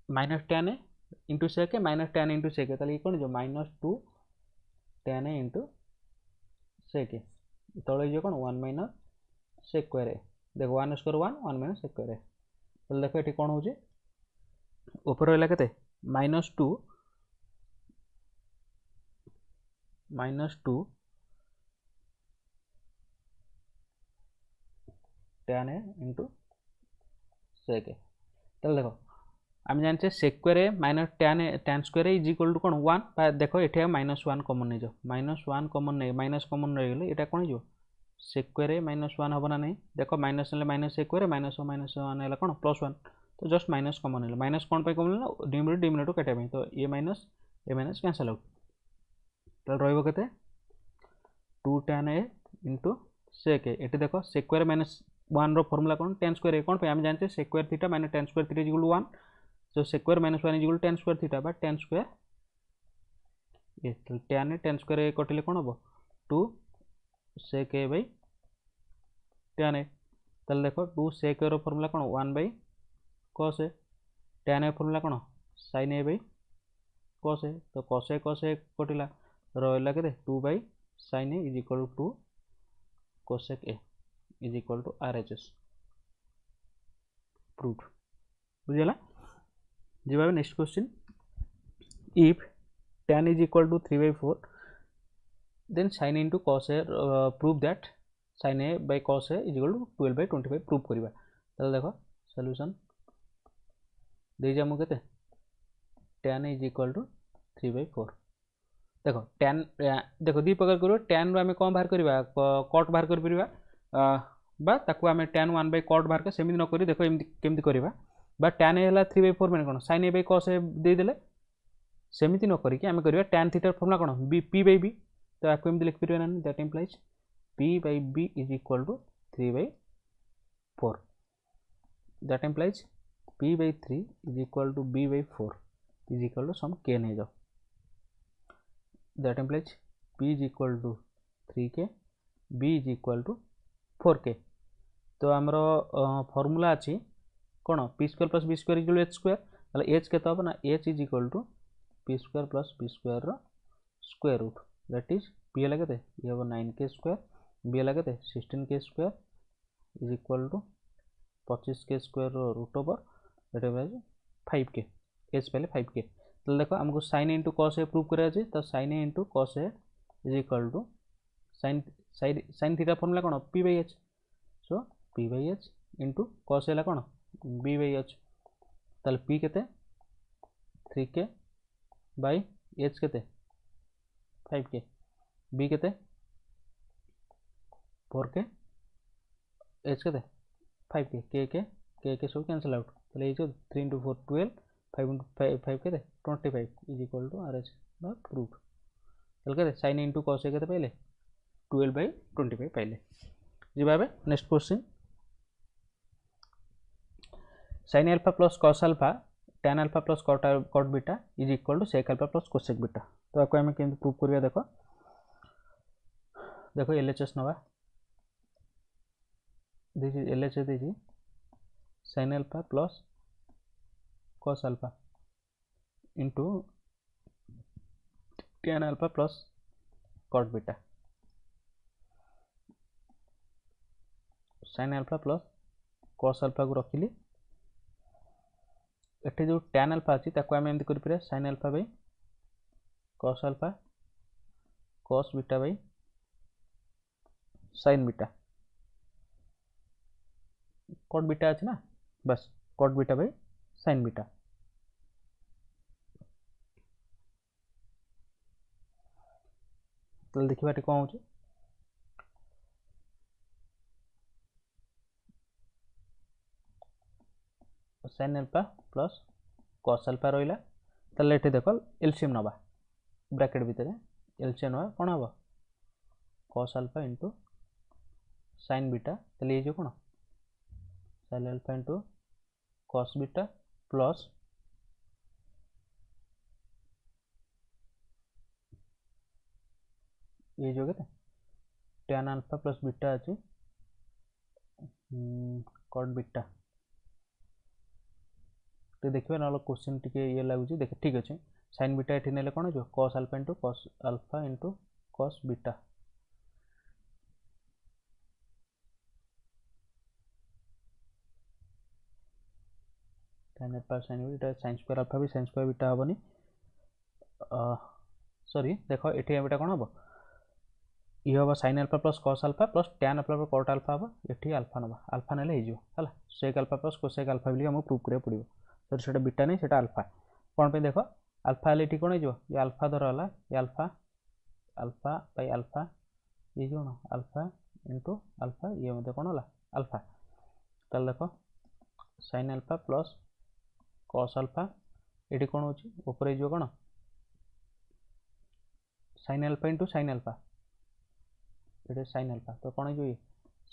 minus tan a into sec a minus tan a into sec a तले ये कौन जो minus 2 tan a into sec a तले जो कौन 1 माइनस sec स्क्वायर a देखो 1 square 1 minus sec square a तले देखो एठी कौन होची ऊपर रहला केते -2 tan a into sec a तले देखो आम जाने sec square a minus tan square a is equal to कौन 1 देखो ये -1 कॉमन नहीं जाओ -1 कॉमन नहीं माइनस कॉमन रही गले ये कौन जो sec स्क्वायर a -1 हम ना नहीं देखो माइनस माइनस sec स्क्वायर -1 है कौन +1 तो जस्ट माइनस कॉमन है माइनस कौन पे कॉमन है न्यूमरेटर डिनोमिनेटर काटे तो ए माइनस कैंसल आउट तो रहिबो केते 2 tan a into sec a एटी देखो sec स्क्वायर -1 रो फार्मूला कौन tan स्क्वायर a कौन पे हम जानते sec square theta minus tan square theta equal to 1 so sec square minus 1 is equal to tan square theta बा tan square a tan square a कटिले कौन हम 2 sec a by tan a ताले देखो 2 sec a रो फॉर्मूला कौन 1 by cos a tan a formula कौन sin a by cos a तो cos a कटिला रहा के 2 by sin a is equal to cosec a is equal to RHS proved बुझेला जी next question if tan is equal to 3/4 then sin into cos a prove that sin a by cos a is equal to 12/25 prove करवा ताले देखो सॉल्यूशन दे जा मु केते tan is equal to 3/4 देखो tan देखो दी प्रकार करो tan रो हमें कौन बाहर करवा कट बाहर कर परबा बा ताकू हमें tan 1 by cot बाहर के सेमिति न करी देखो एमति केमति करबा बा tan a हला 3/4 माने कोन sin a by cos a दे देले सेमिति न करी कि हमें करबा tan theta formula cone b p by b तो आकु एमति लिख परबा ना that implies p by b is equal to 3/4 that implies p by 3 is equal to b by 4 is equal to some k नहीं जाओ that implies p is equal to 3k b is equal to 4k तो आमर फॉर्मूला अच्छी कौन P square plus B square equal H square ताले एच के हम ना H is equal to P square plus B square रो square root that is P है के ये हम 9k स्क्वायर बी है के 16k square is equal to 25k square रो root over that is 5k H पहले 5k तो देखो हमको sin into cos a prove करा तो sin a into cos a is equal to sin theta formula कौन p by h so p by h into cos a कौन b by h ताले p केते 3k by h केते 5k b केते 4k h केते 5k k सब कैंसिल आउट ताले ये 3 into 4 12 5 into 5 केते 25 is equal to RH बा प्रूफ ताले केते sin into cos a केते पहले 12/25 पहले जी भाबे next question sin alpha plus cos alpha tan alpha plus cot beta is equal to sec alpha plus cosec beta तो आपको हमें केमति प्रूव करबा देखो देखो LHS नवा this is LHS this sin alpha plus cos alpha into tan alpha plus cot beta sin alpha plus cos alpha को रखिली एटे जो tan alpha अछि ताको हम एमति करि परबा sin alpha by cos alpha cos beta by sin beta cot beta अछि ना बस cot beta by sin beta तो देखिबा टे कोन होची sin alpha plus cos alpha रहिला तले एटे देखो एलसीएम नबा ब्रैकेट भीतर एलसीएम नबा कोन हबो cos alpha into sin beta तले ये जो कोन sin alpha into cos beta plus ये जो केते tan alpha plus beta अछि cot beta तो देखिए ना क्वेश्चन टिके ये लागुच देख ठीक अच्छे sin बीटा एठी नेले कोन जो cos alpha into cos alpha into cos beta tan alpha sin beta sin square alpha भी sin square beta हबनी सॉरी देखो एठी बेटा कोन हबो ये हबो sin alpha plus cos alpha plus tan alpha plus cot alpha हबो एठी alpha नबा alpha नेले हे जो हला sec alpha plus cosec alpha बिली हम प्रूव करे पड़िबो तो सेटा बीटा नहीं सेटा अल्फा कौन पे देखो अल्फा हेले ठीक कोन जो ये अल्फा धर हला ये अल्फा बाय अल्फा ये जो ना अल्फा इनटू अल्फा ये मते कोन हला अल्फा तल देखो sin alpha plus cos alpha एटी कोन होची ऊपर जो कोन sin alpha into sin alpha एटे sin अल्फा तो कोन जो ये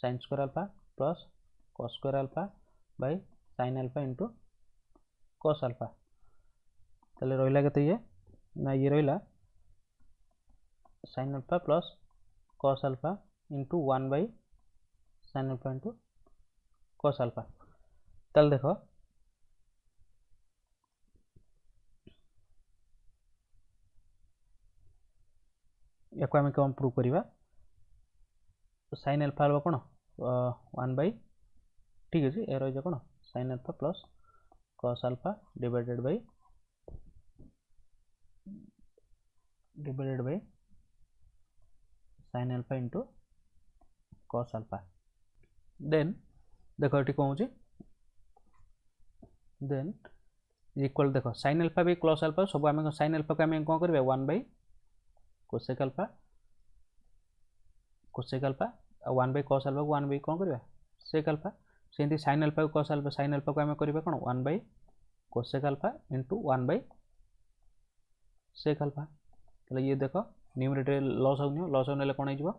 sin square alpha plus cos square alpha by sin alpha into cos alpha ताले रहिला केते ये ना ये रहिला sin alpha plus cos alpha into 1 by sin alpha into cos alpha ताले देखो याको आम कौन प्रूव करवा sin अल्फा हम कौन 1 बाई ठीक अच्छे ये रही कौन sin alpha plus cos alpha divided by sin alpha into cos alpha then देखो ये कौन हो देन इक्वल देखो sin अल्फा भी cos अल्फा सब आम sin अल्फा को आम कौन करवा 1 by cosec alpha 1 by cos alpha को 1 बाई कौन करवा sec अल्फा सेमती sin अल्फा को cos अल्फा sin अल्फा को आम करवा कौन 1 by cosec alpha into 1 by sec alpha तो ये देखो न्यूमरेटर लॉस होने कौन हो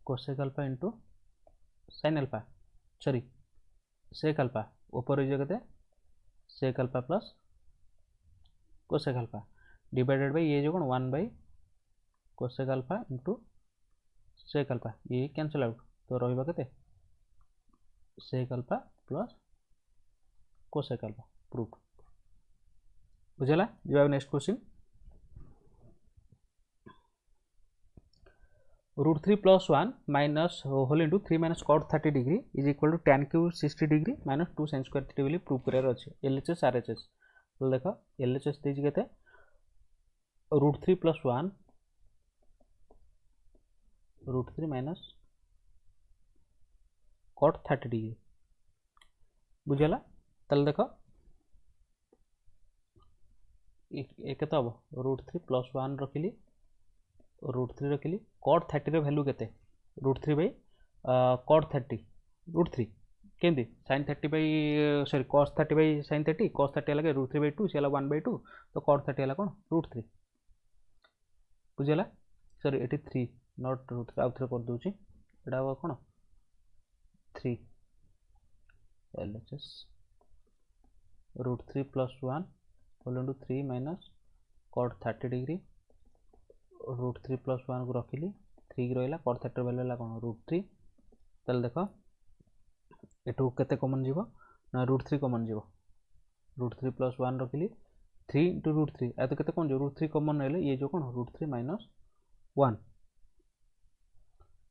cosec alpha into sin alpha sorry sec alpha ऊपर हो sec alpha plus cosec alpha divided by ये जो कौन 1 by cosec alpha into sec alpha ये कैंसल आउट तो रहिबा केते sec alpha plus cosec alpha proof बुझला जब next question √3 plus 1 minus whole into 3 minus cot 30 degree is equal to tan cube 60 degree minus 2 sin square theta बोली प्रूव करार अच्छे LHS RHS तो देखो LHS देजी केते √3 प्लस 1 √3 माइनस cot 30 डिग्री बुझला तल देखो एक हम √3 प्लस 1 रखिली √3 रखिली cot 30 वैल्यू केते √3 by cot 30 √3 केंदी sin 30 by sorry cos 30 by sin 30 cos 30 लगे √3 बाई 2 से 1 बाई 2 तो cot 30 है कौन √3 बुझला सॉरी एटी 3 नॉट √3 आउ थे कर दूची एटा कौन 3 LHS √3 plus 1 whole into 3 minus cot 30 degree √3 plus 1 को रखिली 3 की रहा cot 30 वैल्यू है कौन √3 ताल देख एटू केते कॉमन जीवो ना √3 कॉमन जीवो √3 प्लस 1 रखिली 3 इंटू √3 आ तो केते कौन जो √3 कॉमन रहिले ये जो कौन √3 माइनस 1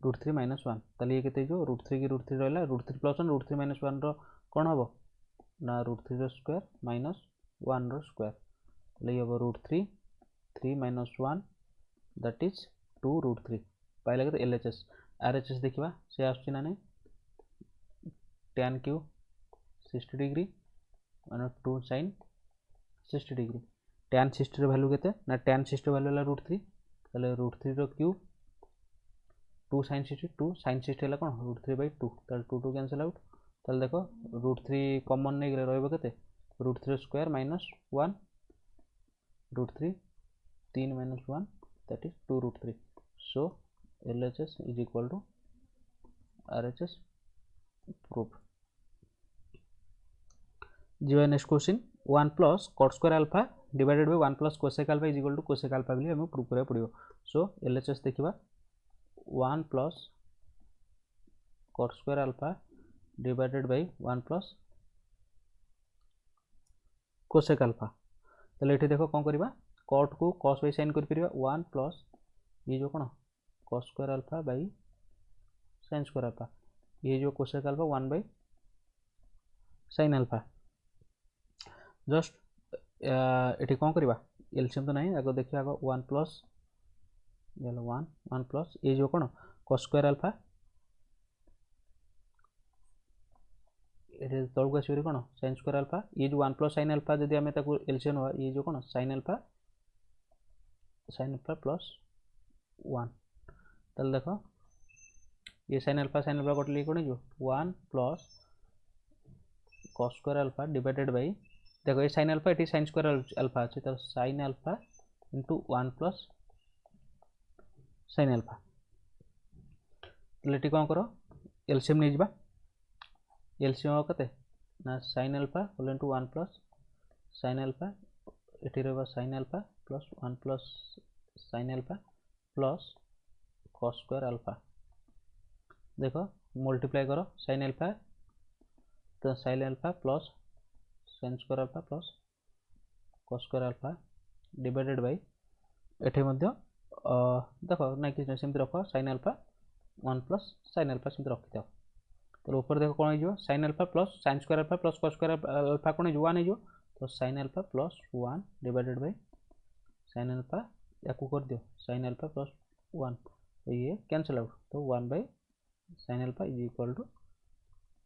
√3 माइनस 1 ताले ये केते जो √3 की √3 रहा √3 प्लस 1 √3 माइनस 1 रो कौन हम ना √3 रो स्क्वायर माइनस 1 रो स्क्वायर ताले ये √3 3 माइनस 1 दैट इज 2 √3 पाइला के LHS RHS देखा से आसुची ना नहीं tan cube 60 degree minus 2 sin 60 degree tan 60 value केते ना tan 60 वैल्यू है √3 ताले √3 रो क्यूब 2 sin 60 2 sin 60 है कौन √3 बाई 2 ताले 2 2 कैंसिल आउट ताले देखो √3 कॉमन नहीं गले रहबो केते √3 square minus 1 √3 3 minus 1 that is 2 √3 so LHS is equal to RHS proof जो next question 1 plus cot square alpha divided by 1 plus cosec alpha is equal to cosec alpha बोली हमें प्रूव करबा पड़ियो सो LHS देखिबा 1 plus cot square alpha divided by 1 plus cosec alpha तले एठी देखो कोन करबा cot को cos बाय sin कर परिबा 1 प्लस ये जो कौन cos square alpha by sin square alpha ये जो cosec alpha 1 by sin alpha just एठी कौन करबा एलसीएम तो नहीं आगो देखिए आगो 1 प्लस ये 1 प्लस ये जो कौन cos स्क्वायर अल्फा ये तळको आसी कौन sin स्क्वायर अल्फा ये जो 1 प्लस sin अल्फा जदि हमें ताको एलसीएम हो ये जो कौन sin अल्फा प्लस 1 तल देखो ये sin अल्फा कटले कौन जो 1 plus cos square alpha divided bye देखो ये sin अल्फा ये sin स्क्वायर अल्फा अच्छे तो sin alpha into 1 plus sin alpha तो कौन करो एलसीएम नहीं जा एलसीएम कते ना sin alpha whole into 1 plus sin alpha एटी रहा sin alpha plus 1 plus sin alpha plus cos square alpha. देखो मल्टीप्लाई करो sin अल्फा तो sin alpha plus sin square alpha plus cos square alpha divided by एठी मध्य देख ना कि सेमती रख sin alpha 1 plus sin alpha सेमती रखी था। तो ऊपर देखो कौन हो sin alpha plus sin square alpha plus cos square alpha कौन हो 1 हो तो sin alpha plus 1 divided by sin alpha या कर दियो sin अल्फा प्लस 1 तो ये कैंसिल आउट तो 1 by sin alpha is equal to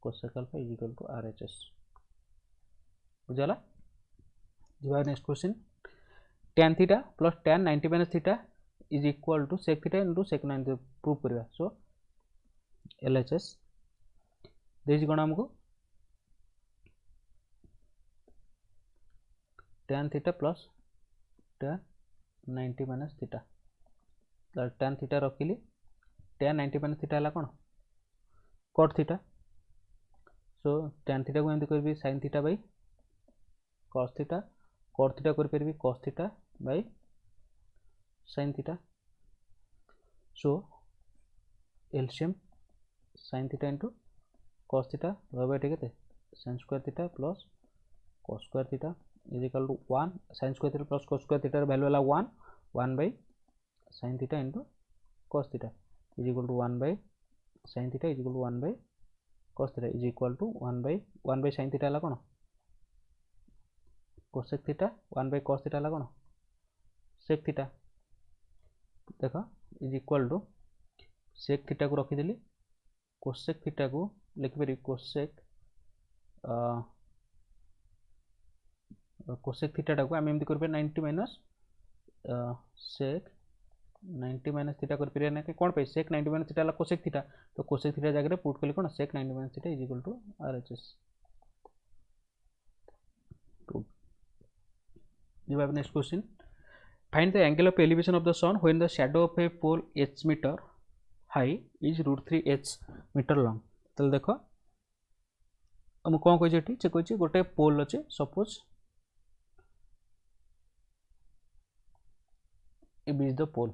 cosec alpha is equal to RHS। बुझाला जी। Next question tan theta plus tan 90 minus theta is equal to sec theta into sec 90 prove करबा। सो LHS देछि कोन हमको tan theta plus tan 90 minus theta tan theta रखिली tan 90 माइनस थीटा हला कोन cot theta. So tan theta को एंती करबी sin theta by cos theta cot theta कर परबी cos theta by sin theta. So LCM sin theta into cos theta होबा एटे केते sin square theta plus cos square theta is equal to 1 sin square theta plus cos square theta र वैल्यू वाला 1 by sin theta into cos theta is equal to 1 by sin theta is equal to 1 by cos theta is equal to 1 by sin theta हला कोन cosec theta 1 by cos theta हला कोन sec थीटा। देखो is equal to sec theta को रखी देली cosec थीटा को लिखि परि cosec थीटा को हम एमती कर 90 माइनस sec 90 माइनस थीटा कर परिया ना कि कोन पे sec 90 माइनस थीटा ला cosec थीटा तो cosec थीटा जगह पुट कली कोन sec 90 minus theta is equal to RHS। Next question find the angle of elevation of the sun when the shadow of a pole h metre high is √3h metre long. तो देखो हम कौन कह से कह गोटे पोल अच्छे suppose is the pole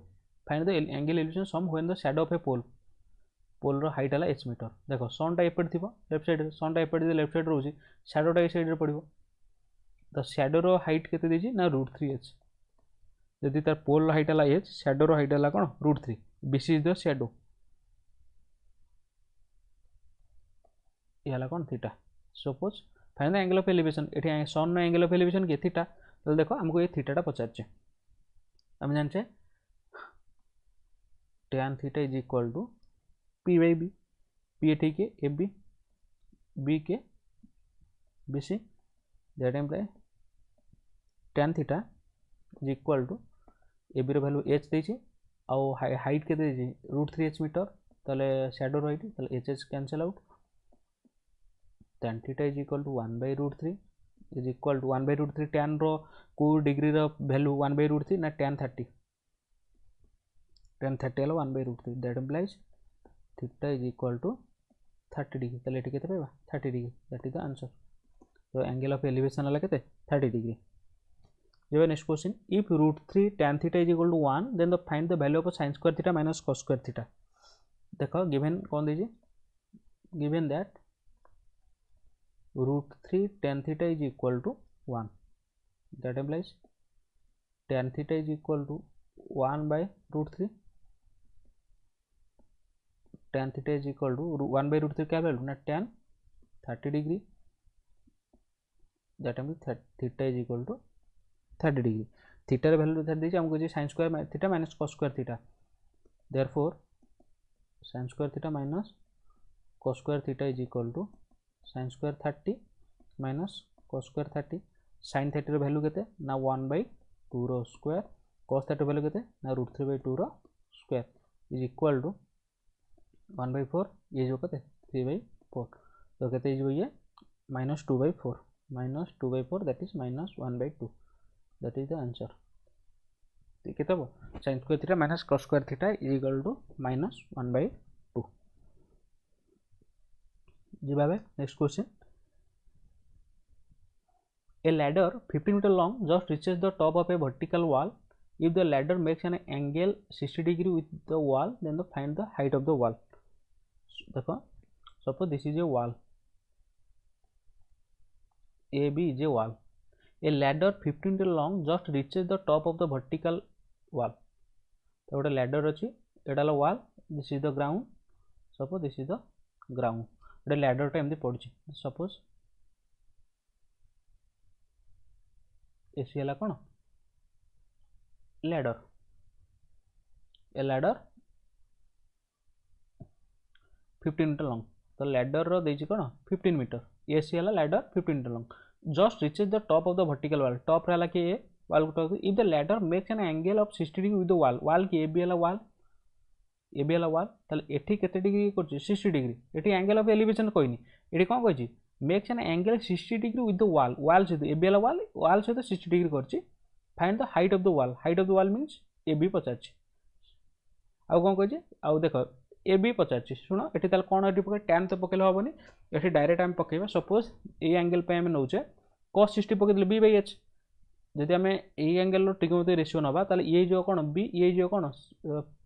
find the angle elevation some when the shadow of a pole रो हाइट है h मीटर। देखो सनटा एपटे थी लेफ्ट साइड सनटा एपटे लेफ्ट साइड रोचे शैडोटा ए साइड पड़ो तो शैडो रो हाइट केते देछि ना √3h यदि तार पोल हाइट है h शैडो रो हाइट है कौन √3 BC इज द शैडो ये कौन theta. Suppose find the angle of elevation ये सन एंगल ऑफ एलिवेशन के थीटा। तो देखो हमको ये थीटाटा पचारे आम जाने tan theta is equal to P by B P एटी के AB B के BC that imply tan theta is equal to AB रो वैल्यू h देछि आउ हाइट के देछि √3h मीटर ताले शैडो हाइट ताले h cancel out tan theta is equal to 1 by √3 is equal to 1 by √3 tan रो को डिग्री रो वैल्यू 1 बाय √3 ना tan 30 हलो 1 by √3 that implies theta is equal to 30 degree ताले एटी केते पाइबा 30 degree that is the answer. तो एंगल ऑफ एलिवेशन हला केते 30 डिग्री। जो next question if √3 tan theta is equal to 1 then the find the value of sin square theta minus cos square theta. देखो गिवन कौन दीजिए given that √3 tan theta is equal to 1 that implies tan theta is equal to 1 by √3 tan theta is equal to 1 by √3 क्या वैल्यू ना tan 30 degree that implies theta is equal to 30 degree. Theta value 30 दीजिए हमको sin square theta minus cos square theta therefore sin square theta minus cos square theta is equal to sin square 30 minus cos square 30 sin 30 रो वैल्यू केते ना 1 बाय 2 रो स्क्वायर cos 30 वैल्यू केते ना √3 बाय 2 रो square is equal to 1 by 4 ये जो केते 3 बाय 4 तो केते जो ये minus 2 by 4 minus 2 by 4 that is minus 1 by 2 that is the answer. ठीक है तब sin square theta minus cos square theta is equal to minus 1 by 2 जी भाई next question A ladder 15 meter long just reaches the top of a vertical wall. If the ladder makes an angle 60 degree with the wall, then find the height of the wall. देखो, suppose this is a wall. AB is a wall. A ladder 15 meter long just reaches the top of the vertical wall. तो गोटे ladder अच्छी, एटा ला wall. This is the ground. Suppose this is the ground. गोटे ladder टा एमती पड़ी. Suppose एसी है कौन ladder a ladder 15 metre long तो लैडर रो देछि कौन 15 मीटर एसी है ladder 15 metre long just reaches the top of the vertical wall top रहला कि ए वाल को if the ladder makes an angle of 60 degree with the wall wall की एबी है वाल एबी है वाल ताले एठी केते डिग्री करछि 60 डिग्री एठी एंगल ऑफ एलिवेशन कोइनी एठी कोन कहछि makes an angle 60 degree with the wall wall सहित एबी है वाल सहित 60 डिग्री करछि find the height of the वाल मींस एबी पचाछि आउ कोन कहछि आउ देखो एबी पचाछि सुनो एठी ताल कोन एठी पके tan तो पकेले होबनी एठी डायरेक्ट हम पकेबा सपोज ए एंगल पे हम नउचे cos 60 पके दिले b बाय h जदि हमें ए एंगल रो ट्रिग्नोमेट्री रेशियो नबा ताले ये जो कोन b ये जो कोन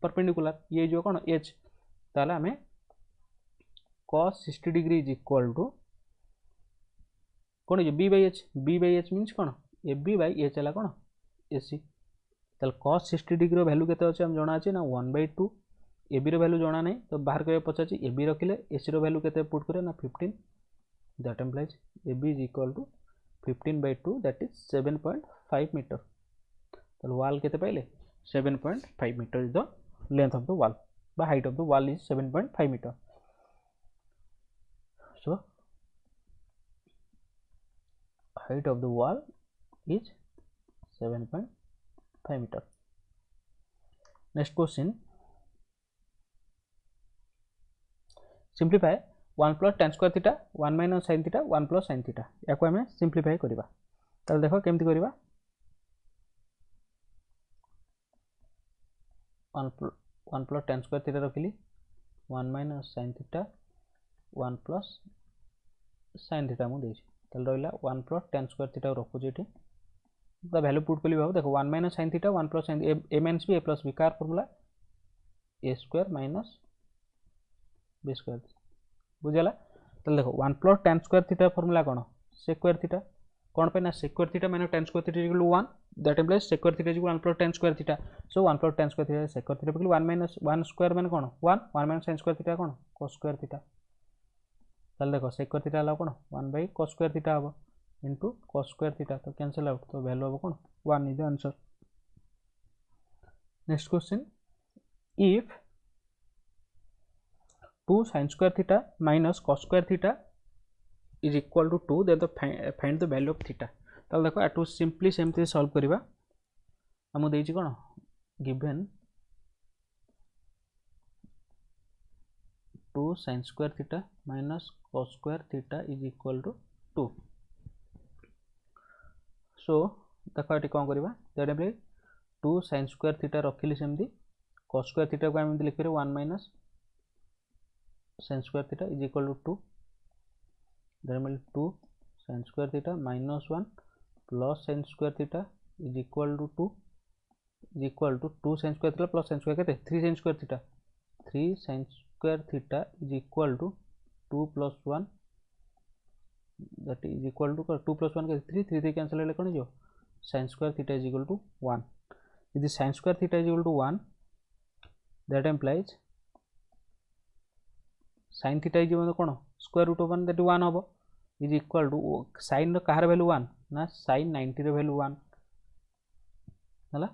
परपेंडिकुलर ये जो कोन h ताले हमें cos 60 degree is equal to कोन b बाय h मींस कोन ab बाय h हला कोन ac ताले cos 60 डिग्री रो वैल्यू केते अछि हम जणा अछि ना 1/2 ab रो वैल्यू जणा नै तो बाहर करे पचाछि ab रखिले ac रो वैल्यू केते पुट करे ना 15 that implies ab is equal to 15/2 that is 7.5 metre ताले वॉल केते पाइले 7.5 metre is the length of the wall बा height of the wall is 7.5 metre so height of the wall is 7.5 meter. Next question, simplify 1 plus tan square theta 1 minus sin theta 1 plus sin theta या को हमें simplify करिबा ताले देखो केमती करिबा 1 plus tan square theta रखिली 1 minus sin theta 1 plus sin theta मु देछि ताले रहला 1 plus tan square theta रखु जेठी द वैल्यू पुट कली भाव देखो 1 minus sin theta 1 plus sin a minus b a plus b car formula a square minus b square बुझला ताले देखो 1 plus tan square theta formula कोन square theta कोन पे ना square theta minus tan square theta equal to 1 that implies square theta is equal to 1 plus tan square theta so 1 plus tan square theta square theta equal 1 minus 1 square माने कोन 1 minus sin square theta कोन cos square theta ताले देखो square theta हला कोन 1 by cos square theta हबो into cos square theta तो cancel out तो वैल्यू हबो कोन 1 is the answer. Next question, if 2 sin square theta minus cos square theta is equal to 2 then the find the value of theta ताले देखो एटू सिंपली सेमती सॉल्व करिबा हमु देछि कोन given 2 sin square theta minus cos square theta is equal to 2 so देखो एटी कोन करिबा that is 2 sin square theta रखिली सेमती cos square theta को हम लिख परिबा 1 minus sin square theta is equal to 2 then will 2 sin square theta minus 1 plus sin square theta is equal to 2 is equal to 2 sin square theta plus sin square केते 3 sin square theta 3 sin square theta is equal to 2 plus 1 that is equal to 2 plus 1 के 3 cancel ले कोन जो sin square theta is equal to 1 if sin square theta is equal to 1 that implies sin theta is equal to cone square root of 1 that 1 होबो is equal to sin रो कहार वैल्यू 1 ना sin 90 रो वैल्यू 1 हला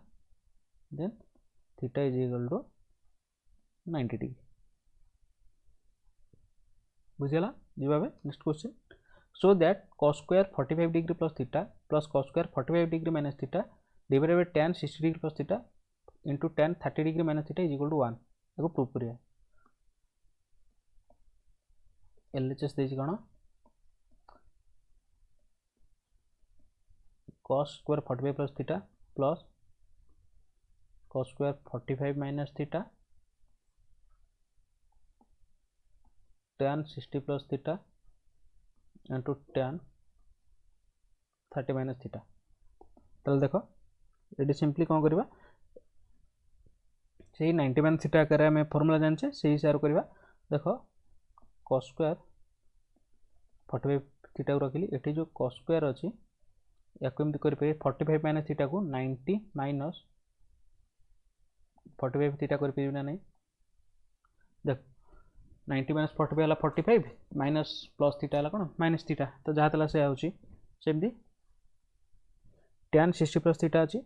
then theta is equal to 90 degree बुझला जिबाबे next question so that cos square 45 degree plus theta plus cos square 45 degree minus theta divided by tan 60 degree plus theta into tan 30 degree minus theta is equal to 1 एगो प्रूव करिया LHS देछि कोन cos square 45 plus theta plus cos square 45 minus theta tan 60 plus theta into tan 30 minus theta ताले देख ये सिंपली कौन करवा से 90 माइनस थीटा आकार आम फर्मुला जानचे से हिसाब से करवा देख cos स्क्वायर 45 थीटा को रखिली एटी जो cos स्क्वायर अच्छी या एमती करें 45 माइनस थीटा को 90 माइनस 45 थीटा कर ना नहीं देख 90 माइनस 45 है 45 माइनस प्लस थीटा है कौन माइनस थीटा तो जहाँ था से आउची सेमती tan 60 प्लस थीटा अच्छी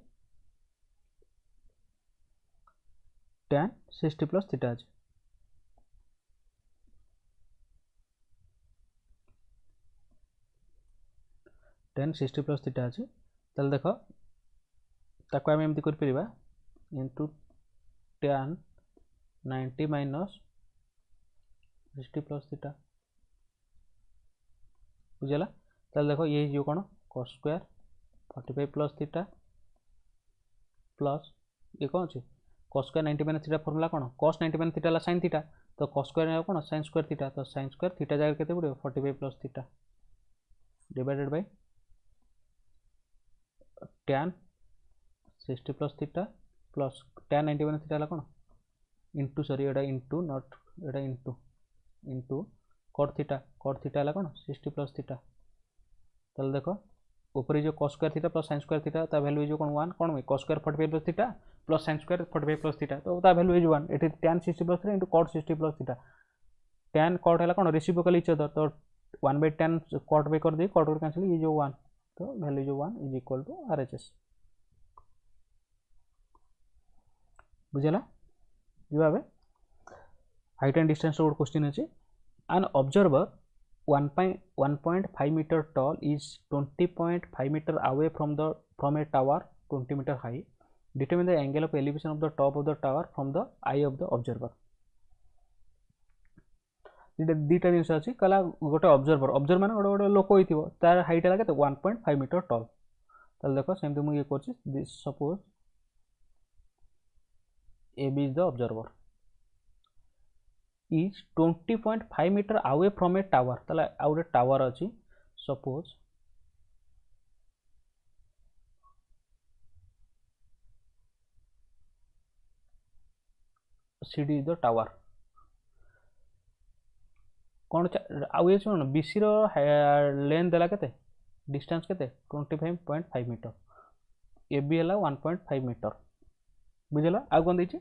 tan 60 प्लस थीटा अच्छी tan 60 प्लस थीटा अच्छी ताल देख ताको आम एमती कर परिबा into tan 90 minus 60 plus theta बुझला ताल देखो ये जो कौन cos square 45 plus theta plus ये कौन अच्छे cos square 90 minus theta formula कौन cos 90 minus theta sin theta तो cos स्क्वायर कौन sin स्क्वायर थीटा तो sin स्क्वायर थीटा जगह केते पड़ो 45 plus theta divided bye tan 60 plus theta plus tan 90 minus theta कौन into sorry Etah into not Etah into cot theta है कौन 60 प्लस थीटा ताल देखो ऊपर जो cos square theta plus sin square theta ता वैल्यू जो कौन 1 कौन cos square 45 plus theta plus sin square 45 plus theta तो ता value is 1 eighty tan 60 plus theta into cot 60 plus theta tan cot है कौन रेसिप्रोकल इच अदर तो 1 बाय tan cot बाय कर दे cot और कैंसिल ये जो 1 तो वैल्यू जो 1 इज इक्वल टू RHS बुझला जो हाइट एंड डिस्टेंस गोटे क्वेश्चन अच्छे an observer 1.5 meter tall is 20.5 meter away from a tower 20 meter high. Determine the angle of elevation of the top of the tower from the eye of the observer. दीटा जिन अच्छी कहला गोटे ऑब्जर्वर मान गोटे गोटे लोक हो तार हाइट है 1.5 मीटर टॉल ताल देख सेमती मुझे कर suppose A B is the observer is 20.5 meter away from a tower ताला आउटे टावर अच्छी suppose CD is the tower कौन आउ ये सुन BC रो लेंथ देला केते डिस्टेंस केते 25.5 मीटर AB है 1.5 मीटर बुझला आ कौन देछि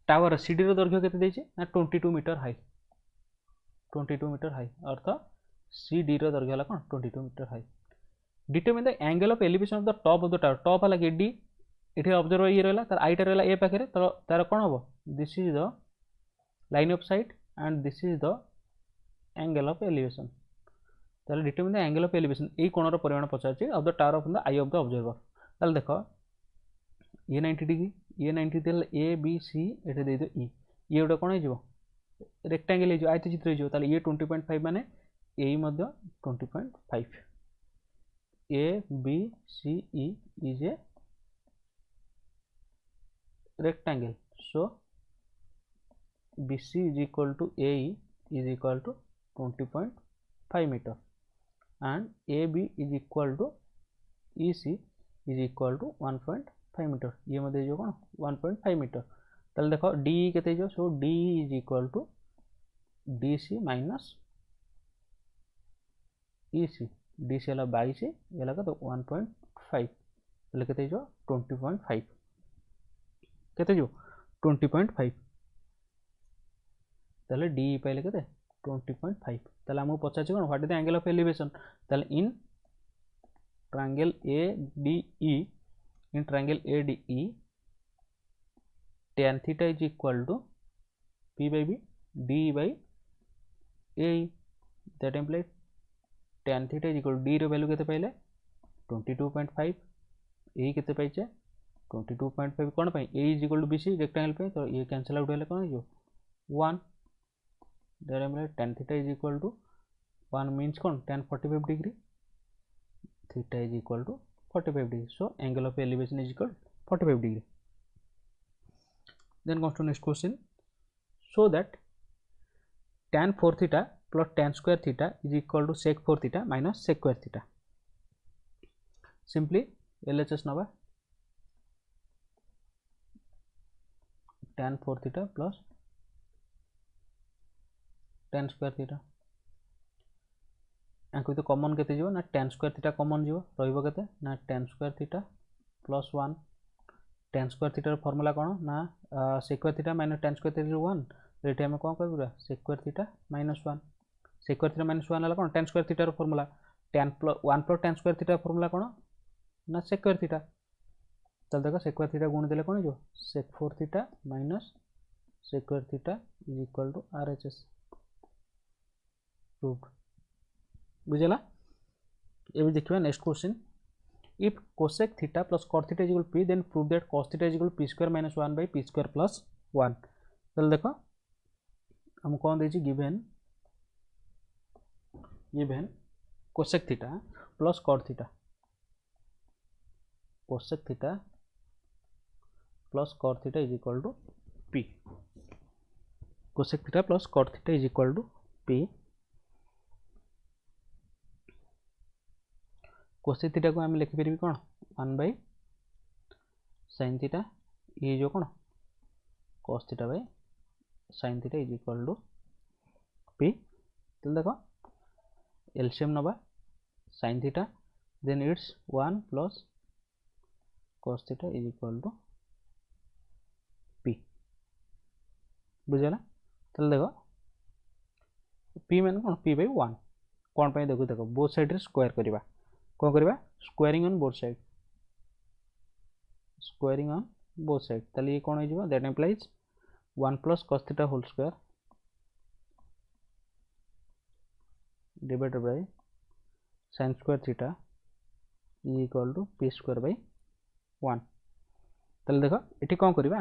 टावर सीडी रो दैर्घ्य केते देछि ना 22 मीटर हाई 22 मीटर हाई अर्थ सीडी रो दैर्घ्य है कौन 22 metre high determine the angle of elevation of the top of the tower top है डी इथे ऑब्जर्वर ये रहला तार आईटा रहला ए पाखे तो तार कौन हम this is the line of sight and this is the angle of elevation ताले determine the angle of elevation ए कोणर परिमाण पचार of the tower of the eye of the observer ताले देखो ये 90 डिग्री ये 90 देल ए बी सी एटे दे दो ई ये गोटे कौन हो रेक्टांगल हो आयत चित्र हो ये 20.5 माने ए मध्य 20.5 A B C E is a rectangle so BC is equal to AE is equal to 20.5 meter and AB is equal to EC is equal to 1.5 meter ये मध्य जो कौन 1.5 मीटर ताले देखो DE केते जो सो DE is equal to DC minus EC DC वाला 22 ये लगा तो 1.5 ताले केते जो 20.5 केते जो 20.5 ताले डी पाइले केते 20.5 ताले हमको पचार कोन what is the angle of elevation ताले in triangle ADE in triangle ADE tan theta is equal to P by B D by AE that implies tan theta is equal to D रो वैल्यू केते पाइले 22.5 ए केते पाइचे 22.5 कौन पाई A is equal to BC rectangle पे तो ये कैंसिल आउट होले कौन जो 1 देयर हमरे tan theta is equal to 1 means कौन tan 45 degree theta is equal to 45 degree so angle of elevation is equal to 45 degree then comes to next question so that tan 4 theta plus tan square theta is equal to sec 4 theta minus sec square theta simply LHS नवा tan 4 theta plus tan square theta यांको तो कॉमन केते जीवो ना tan स्क्वायर थीटा कॉमन जीवो रहिबो केते ना tan square theta plus 1 tan square theta formula कोन ना sec square theta minus tan square theta 1 रेटे हम कोन करबा sec square theta minus 1 sec square theta minus 1 हला कोन tan स्क्वायर थीटा रो formula tan plus 1 plus tan square theta formula कोन ना सेक्वायर थीटा चल देखो सेक्वायर थीटा गुण देले कोन जो sec 4 theta minus sec square theta is equal to RHS proved बुझला ये भी देखिए next question if cosec theta plus cot theta is equal to p then prove that cos theta is equal to p square minus 1 by p square plus 1 चल देखो हम कौन देछि given cosec theta plus cot theta cosec theta plus cot theta is equal to p cosec theta plus cot theta is equal to p cosec theta को आम लिखिपर कौन 1 बाय sin थीटा ये जो कौन cos theta by sin theta is equal to p तो देखो एलसीएम नबा sin theta then it's 1 plus cos theta is equal to p बुझला तो देखो p मान कौन p बाय 1 कौन पे देखो बोथ साइड रे स्क्वायर करबा कौन करबा स्क्वायरिंग ऑन बोथ साइड ताले ये कौन हो जिवो that implies 1 plus cos theta whole square divided by sin square theta is equal to p square by 1 ताले देखो एठी कौन करबा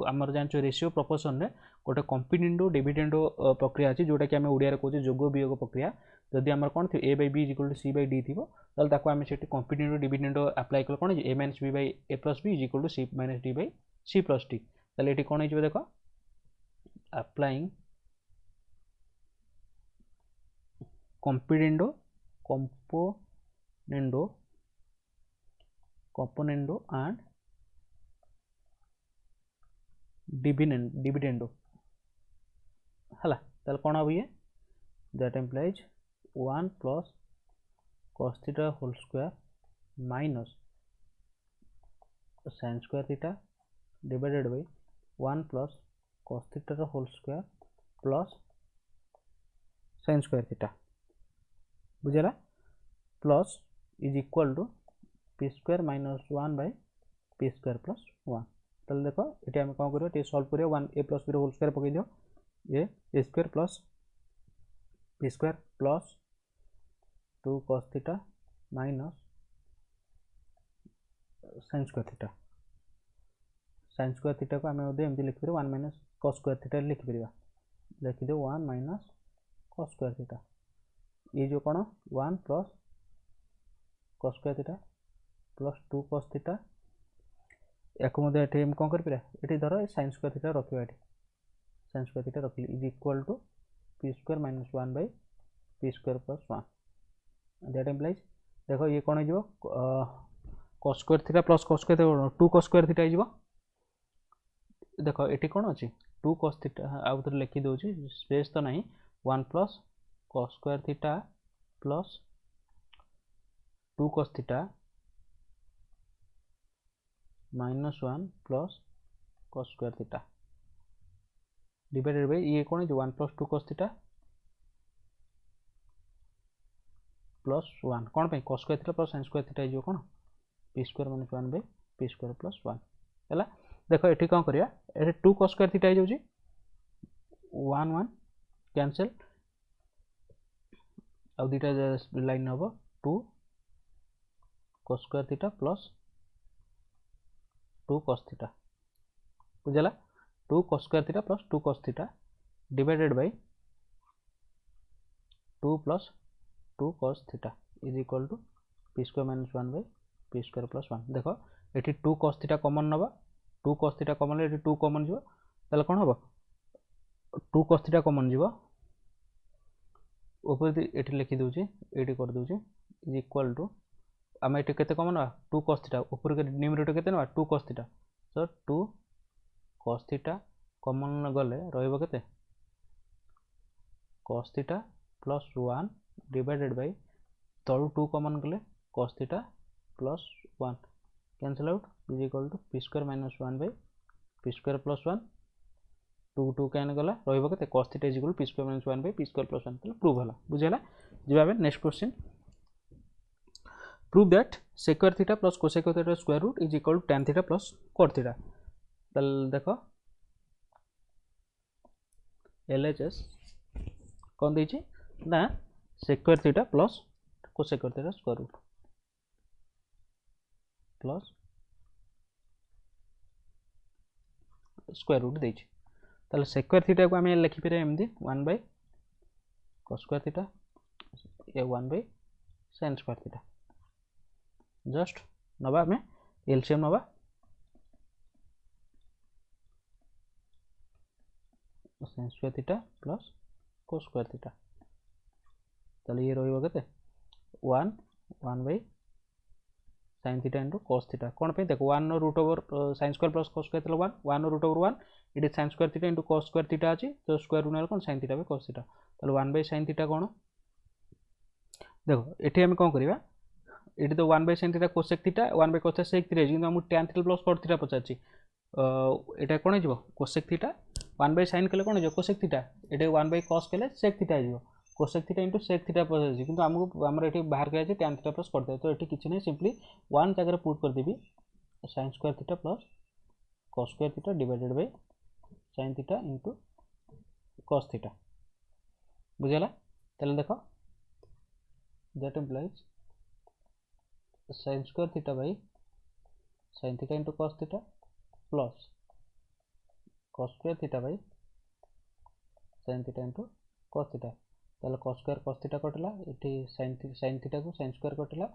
हमर जानचो रेशियो प्रोपोर्शन रे गोटे कंपिडेंडो डिविडेंडो प्रक्रिया अछि जोटा कि हम ओडिया रे कहू जोग वियोग प्रक्रिया जदि आम कौन थी a by b equal to c by d थी ताल ताको आम से कंपिडेंडो डिविडेंडो अप्लाई कल कौन a minus b by a plus b is equal to c minus d by c plus d ताले एठी कौन हो देखो अप्लाइंग componendo and dividendo हला ताल कौन हो ये that implies 1 plus cos theta whole square minus sin square theta divided by 1 plus cos theta whole square plus sin square theta बुझला plus is equal to p square minus 1 by p square plus 1 तल देखो एटी हम कौन करियो टे सॉल्व करियो 1 a plus b whole square पकई दियो a square plus p square plus 2 cos theta minus sin square theta को हमें ओदे एमती लिख परियो 1 माइनस cos स्क्वायर थीटा लिख परियो लिख दो 1 माइनस cos स्क्वायर थीटा ये जो कोन 1 plus cos square theta plus 2 cos theta याको मधे एठी हम कोन कर पिरा एठी धरो sin स्क्वायर थीटा रखियो एठी sin स्क्वायर थीटा रखली is equal to p square minus 1 by p square plus 1 that implies देखो ये कोन हो cos square theta plus cos square theta 2 cos square theta हो देखो एठी कोन अछि 2 cos थीटा आ उधर लिखि दोछि स्पेस तो नहीं 1 plus cos square theta plus 2 cos theta minus 1 plus cos square theta divided by ये कोन 1 प्लस 2 cos थीटा प्लस 1 कोन पे cos square theta plus sin square theta जो कोन p square minus 1 by p square plus 1 हैला देखो एठी कोन करिया एठी 2 cos स्क्वायर थीटा हो जी 1 1 कैंसिल अब दीटा लाइन हबो 2 cos square theta plus 2 cos theta बुझला 2 cos square theta plus 2 cos theta divided by 2 plus 2 cos theta is equal to p square minus 1 by p square plus 1 देखो एठी 2 cos थीटा कॉमन नबा 2 cos थीटा कॉमन ले एठी 2 कॉमन जिवो ताले कोन हबो 2 cos थीटा कॉमन जिवो ऊपर एठी लिखि दोछि एठी कर दोछि इज इक्वल टू आम ये के कम ना 2 cos थीटा ऊपर के न्यूमरेटर के 2 cos थीटा तो 2 cos थीटा कमन गले रहिबो केते cos theta plus 1 divided by तळु 2 कमन गले cos theta plus 1 cancel out is equal to p square minus 1 by p square plus 1 2 2 कैन गला रहिबो केते cos theta is equal to p square minus 1 by p square plus 1 तो प्रूव होला बुझेला जिबाबे next question prove that secant theta plus cosecant theta square root is equal to tan theta plus cot theta तल देखो LHS कौन दीजिए ना secant theta plus cosecant theta square root plus square root दीजिए तल secant theta को हमें लिखी पे एमदी 1 by cos square theta ये 1 by sin square theta just नवा आम एलसीएम नवा sin square theta plus cos square theta ताले ये रहिबो केते 1 1 by sin theta into cos theta कोन पे देखो 1 नो root over sin square plus cos square theta 1 1 नो root over 1 it is sin square theta into cos square theta अछि तो स्क्वायर रूट कोन sin theta by cos theta ताले 1 बाय sin थीटा कोन देखो एठी हम कोन करिवा ये तो 1 by sin theta cosec theta 1 by cos theta sec theta কিন্তু আমি tan theta plus cot theta पचाची এটা কোন হইব cosec थीटा 1 by sin কলে কোন হইব cosec थीटा এটা 1 by cos কলে sec थीटा হইব cosec थीटा * sec थीटा पचाची কিন্তু हमको हमर एठी बाहर के আছে tan theta plus cot theta तो एठी किछ नै सिंपली 1 जगह पुट कर देबी sin square theta plus cos square theta divided by sin theta * cos theta बुझला तले देखो that implies sin square theta by sin theta into cos theta plus cos square theta by sin theta into cos theta ताले cos स्क्वायर cos थीटा कटला एठी sin थीटा को sin स्क्वायर कटला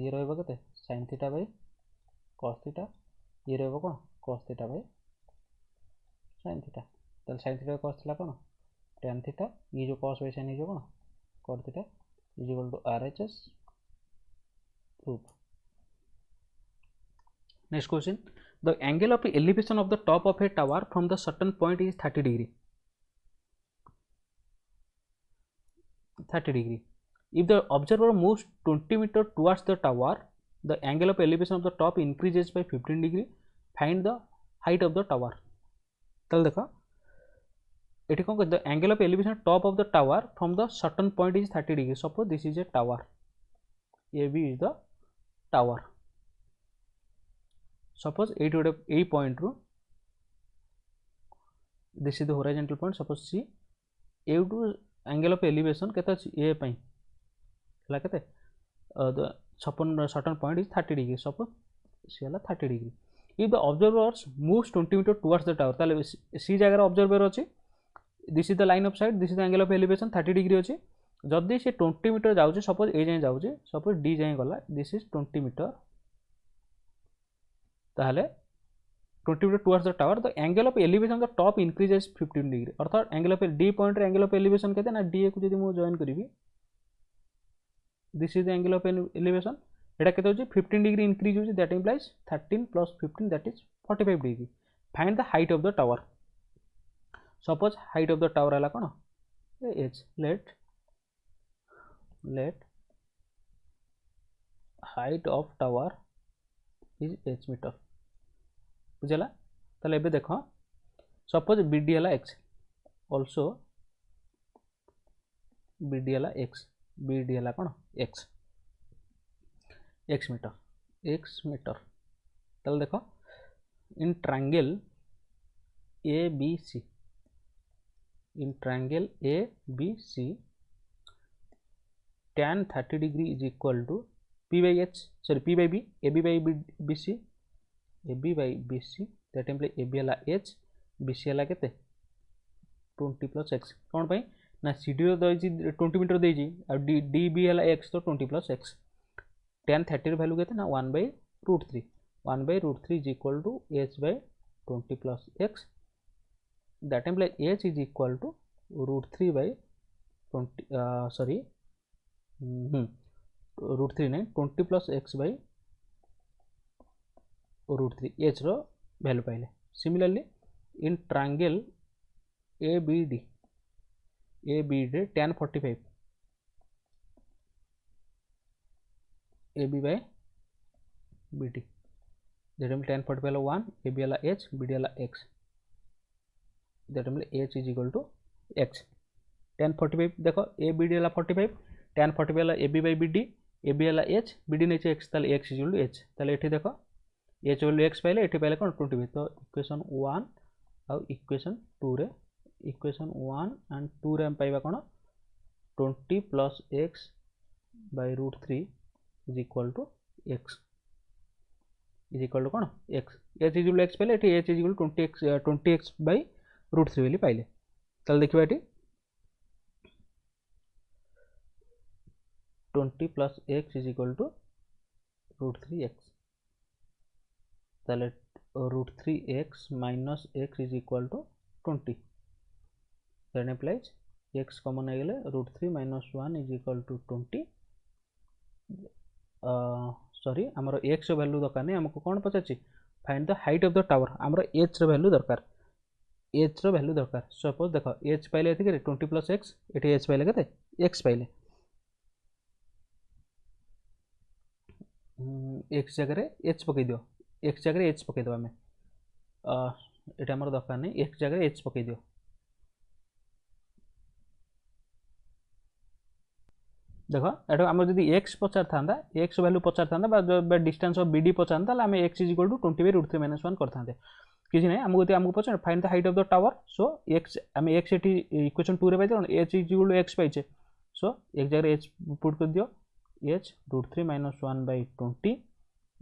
ये रहबो केते sin theta by cos theta ये रहबो कोन cos theta by sin theta ताले sin थीटा cos थीटा कोन tan थीटा ये जो cos बाई sin ये जो कोन cot theta is equal to RHS proof. Next question, the angle of elevation of the top of a tower from the certain point is 30 degree. 30 degree. If the observer moves 20 meter towards the tower, the angle of elevation of the top increases by 15 degree. Find the height of the tower. तल देखो एठी कोन the angle of elevation top of the tower from the certain point is 30 degree. Suppose this is a tower. AB is the tower. Suppose a point ru this is the horizontal point. Suppose C A to angle of elevation केते अछि A पई हला केते the certain point is 30 degree. Suppose C हला 30 degree. If the observers moves 20 meter towards the tower ताले C जगह observer अछि this is the line of sight, this is the angle of elevation 30 degree अछि जदि से 20 मीटर जाउचे सपोज ए जाय जाउचे सपोज डी जाय गला दिस इज 20 मीटर ताहले 20 metre towards the tower the angle of elevation of the top increases 15 degree अर्थात एंगल ऑफ डी पॉइंट रे एंगल ऑफ एलिवेशन केते ना डी को जदि मो जॉइन करिवि this is the angle of elevation एटा केते होची 15 डिग्री इंक्रीज होची that implies 13 + 15 that is 45 degree find the height of the tower suppose height of the tower हला कोन h let height of tower is h meter बुझला तले एबे देखो सपोज bd हला x also bd हला x bd हला कोन x x meter तले देखो in triangle ABC tan 30 degree is equal to p by h sorry p by b ab by bc that implies ab हला h bc हला केते 20 plus x कोन पई ना cd रो दैछि 20 मीटर दैछि आ db हला x तो 20 plus x tan 30 रो वैल्यू केते ना 1 by √3 1 by √3 is equal to h by 20 plus x that implies h is equal to √3 by 20 sorry root three नहीं 20 plus x by root three h रो वैल्यू पाइले। Similarly in triangle A B D tan 45 A B by B D that mean tan 45 वाला 1 ए बी वाला एच बी डी वाला x that mean h is equal to x. tan 45 देखो ए बी डी वाला 45 tan 45 वाला A B by B D A B वाला एच बी डी नहीं एक्स ताले x is equal to h ताले एठी देखो एच वैल्यू एक्स पाइले एठी पाइले कोन 20 तो इक्वेशन 1 और इक्वेशन 2 रे इक्वेशन 1 एंड 2 रे हम पाइबा कोन 20 plus x by root 3 is equal to x is equal to कोन x h is equal x पाइले एठी h is equal 20x by root 3 वाली पाइले। ताले देखिबा एठी 20 plus x is equal to root 3x ताले root 3x minus x is equal to 20 that implies x common आ गेले root 3 minus 1 is equal to 20 sorry हमर x रो वैल्यू दरकार नहीं हमको कोन पचाची find the height of the tower हमर h रो वैल्यू दरकार h रो वैल्यू दरकार। सपोज देखो h पाइले एथि 20 प्लस x एठी h पाइले केते x पाइले x जगह h पकई दियो x जगह h पकई दो हमें एटा हमर दरकार नहीं x जगह h पकई दियो देखो एटा हमर जदी x पचार थांदा x वैल्यू पचार थांदा बा डिस्टेंस ऑफ bd पचार थांदा हमें x is equal to 20 by root 3 minus 1 कर थांदे किछि नहीं हमको पचार find the height of the tower so x हमें x एटी इक्वेशन 2 रे पाइते h is equal to x पाइचे सो x जगह h पुट कर दियो h root 3 minus 1 by 20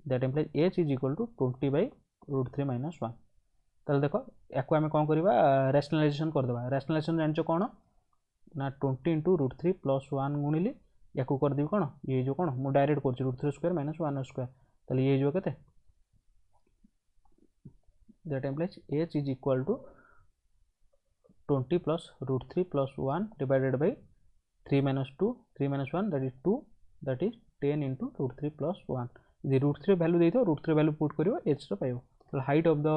that implies h is equal to 20 by root 3 minus 1 ताले देखो याको आमे कोन करबा रैशनलाइजेशन कर देबा रैशनलाइजेशन जानचो कोन ना 20 * रूट 3 प्लस 1 गुणिली याको कर देबी कोन ये जो कोन मु डायरेक्ट करछि रूट 3 स्क्वायर माइनस 1 स्क्वायर ताले ये जो केते that implies h is equal to 20 plus root 3 plus 1 divided by 3 minus 2 3 minus 1 that is 2 that is 10 * root 3 plus 1 यदि रूट 3 वैल्यू देइतो रूट 3 वैल्यू पुट करियो h रो पाइबो तो height of the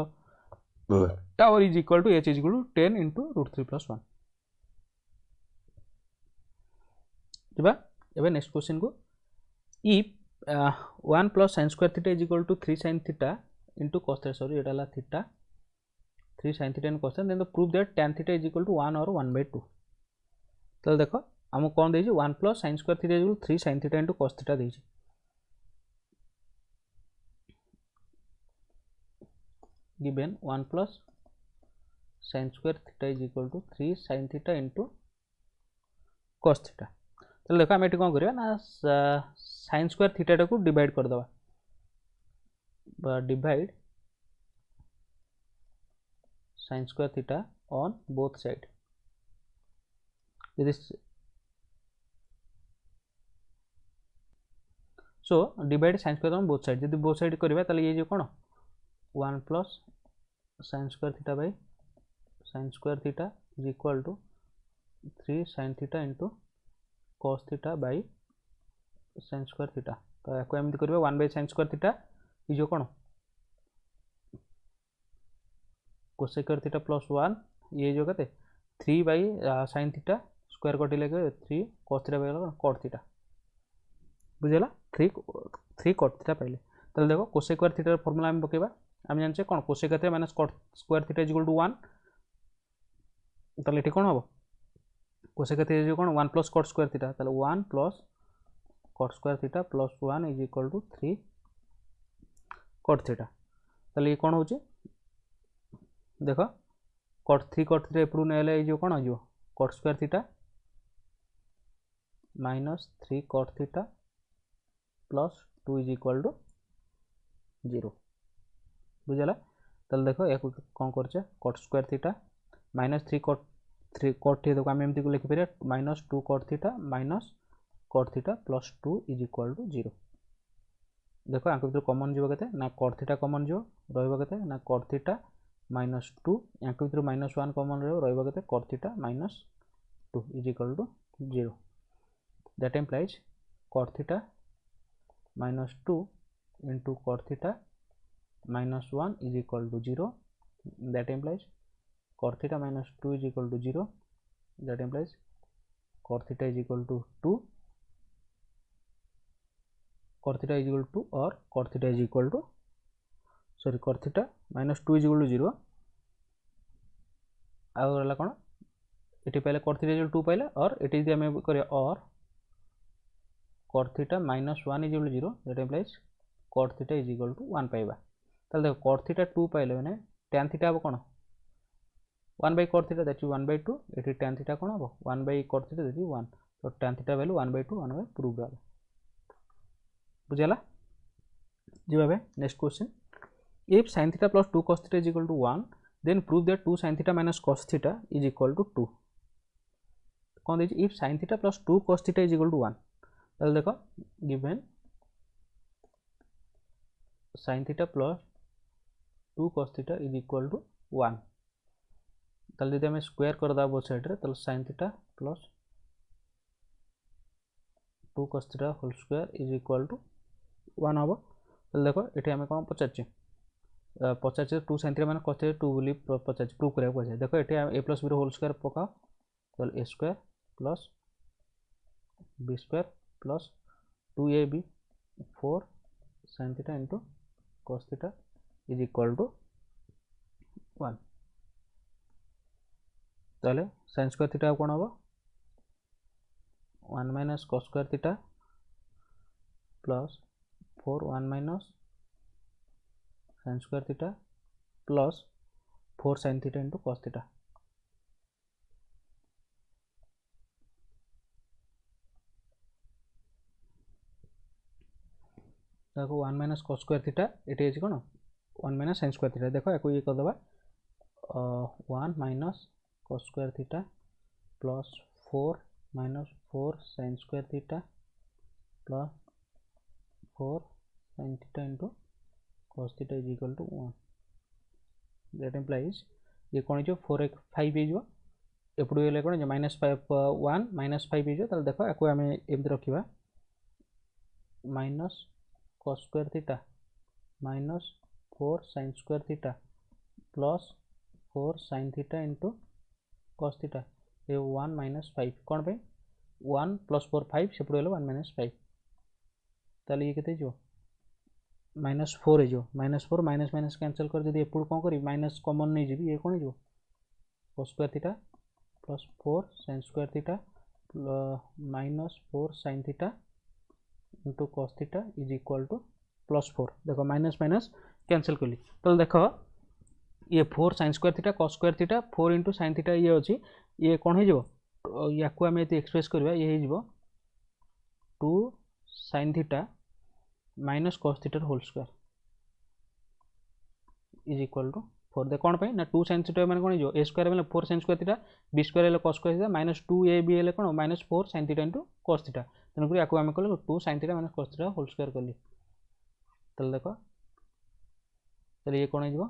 tower is equal to h is equal to 10 * root 3 plus 1 दिबा एबे नेक्स्ट क्वेश्चन को if 1 plus sin square theta is equal to 3 sin theta into cos theta sorry एटा ला theta 3 sin theta in cos theta then the prove that tan theta is equal to 1 और 1/2 तो देखो हम कोन देछि 1 plus sin square theta is equal to 3 sin theta into cos theta देछि given 1 plus sin square theta is equal to 3 sin theta into cos theta तो देखो हम एटी कोन करिया ना sin square theta टाको डिवाइड कर दबा बा divide sin square theta on both side this so divide sin square on both side यदि both side करिवा ताले ये जो कोन 1 plus sin square theta by sin square theta is equal to 3 sin theta into cos theta by sin square theta तो याको एमती करबा 1 by sin square theta ई जो कोन cosec theta plus 1 ये जो कते 3 by sin theta स्क्वायर कटिले के 3 cos theta by cot theta बुझला 3 cot theta पाइले तले देखो cosec theta फार्मूला हम बकेबा हम जानछे कोन cosec theta minus cot square theta is equal to 1 ताले एठी कोन हबो cosec थीटा इज कोन 1 प्लस cot स्क्वायर थीटा ताले 1 plus cot square theta plus 1 is equal to 3 cot theta ताले ये कोन होची देखो cot 3 cot थीटा एपडू नेले ए जो कोन हो cot square theta minus 3 cot theta plus 2 is equal to 0 बुझला तल देखो याको कोन करछे cot square theta minus 3 cot theta को हम एमती को लिखि परिया minus 2 cot theta minus cot theta plus 2 is equal to 0 देखो आंक भीतर कॉमन जीव केते ना cot थीटा कॉमन जीव रहइबो केते ना cot थीटा माइनस 2 आंक भीतर माइनस 1 कॉमन रहइबो केते cot theta minus 2 is equal to 0 that implies cot theta minus 2 into cot theta minus 1 is equal to 0. That implies cot theta minus 2 is equal to 0. That implies cot theta is equal to 2. Cot theta is equal to or cot theta is equal to cot theta minus 2 is equal to 0. आउ रहा कौन ये पहले cot theta इक्वल 2 पहले और ये आम करिया और cot theta minus 1 is equal to 0. That implies cot theta is equal to 1 पाइबा ताले देखो cot theta 2 पाइले मैंने tan theta हम कौन 1 by cot theta that is 1 by 2. ये tan theta कौन हम 1 by cot theta that is 1. तो tan theta value 1 by 2 1 by prove रहा बुझेला जी भाई. Next question if sin theta plus 2 cos theta is equal to 1 then prove that 2 sin theta minus cos theta is equal to 2. कौन दीजिए if sin theta plus 2 cos theta is equal to 1 ताले देखो given sin theta plus 2 cos theta is equal to 1 ताले यदि हमें स्क्वायर कर दा बोथ साइड रे ताले sin theta plus 2 cos theta whole square is equal to 1 हम ताले देखो ये हमें कौन पचार पचार 2 sin theta minus cos theta 2 बोली पचार प्रूव करिया पचार देखो ये a plus b whole square पकाओ तो a square plus b square plus 2ab 4 sin theta into cos theta is equal to 1 ताले sin square theta कौन हम 1 minus cos square theta plus 4 1 minus sin square theta plus 4 sin theta into cos theta. देखो 1 minus cos square theta ये कौन 1 minus sin square theta देखो या ये करदे 1 minus cos square theta plus 4 minus 4 sin square theta plus 4 sin theta into cos theta is equal to 1. That implies ये कौन जो 4 5 हो एपड़ू ये कौन माइनस 5 1 माइनस 5 हो ताले देखो याको आम एमती रखा minus cos square theta minus 4 sin square theta plus 4 sin theta into cos theta ये 1 minus 5 कौन पे 1 plus 4 5 सेपड़ू ये 1 minus 5 ताले ये केते जो माइनस 4 है माइनस 4 माइनस माइनस कैंसल कर जब एपड़ कौन करी माइनस कॉमन नहीं जी ये कौन जो cos square theta plus 4 sin square theta minus 4 sin theta into cos theta is equal to plus 4 देखो माइनस माइनस कैंसल कर ली तो देखो ये 4 sin square theta cos square theta 4 into sin theta ये अच्छी ये कौन है जो या को हमें ये एक्सप्रेस करवा ये है जो 2 sin theta minus cos theta whole square is equal to 4 दे कौन पे ना 2 sin theta माने कौन जो a square माने 4 sin square theta b square ले cos square theta minus 2ab ले कौन minus 4 sin theta into cos theta तेन को याको आमे कले 2 sin theta minus cos theta whole square कर ली तले देखो तले ये कौन है जो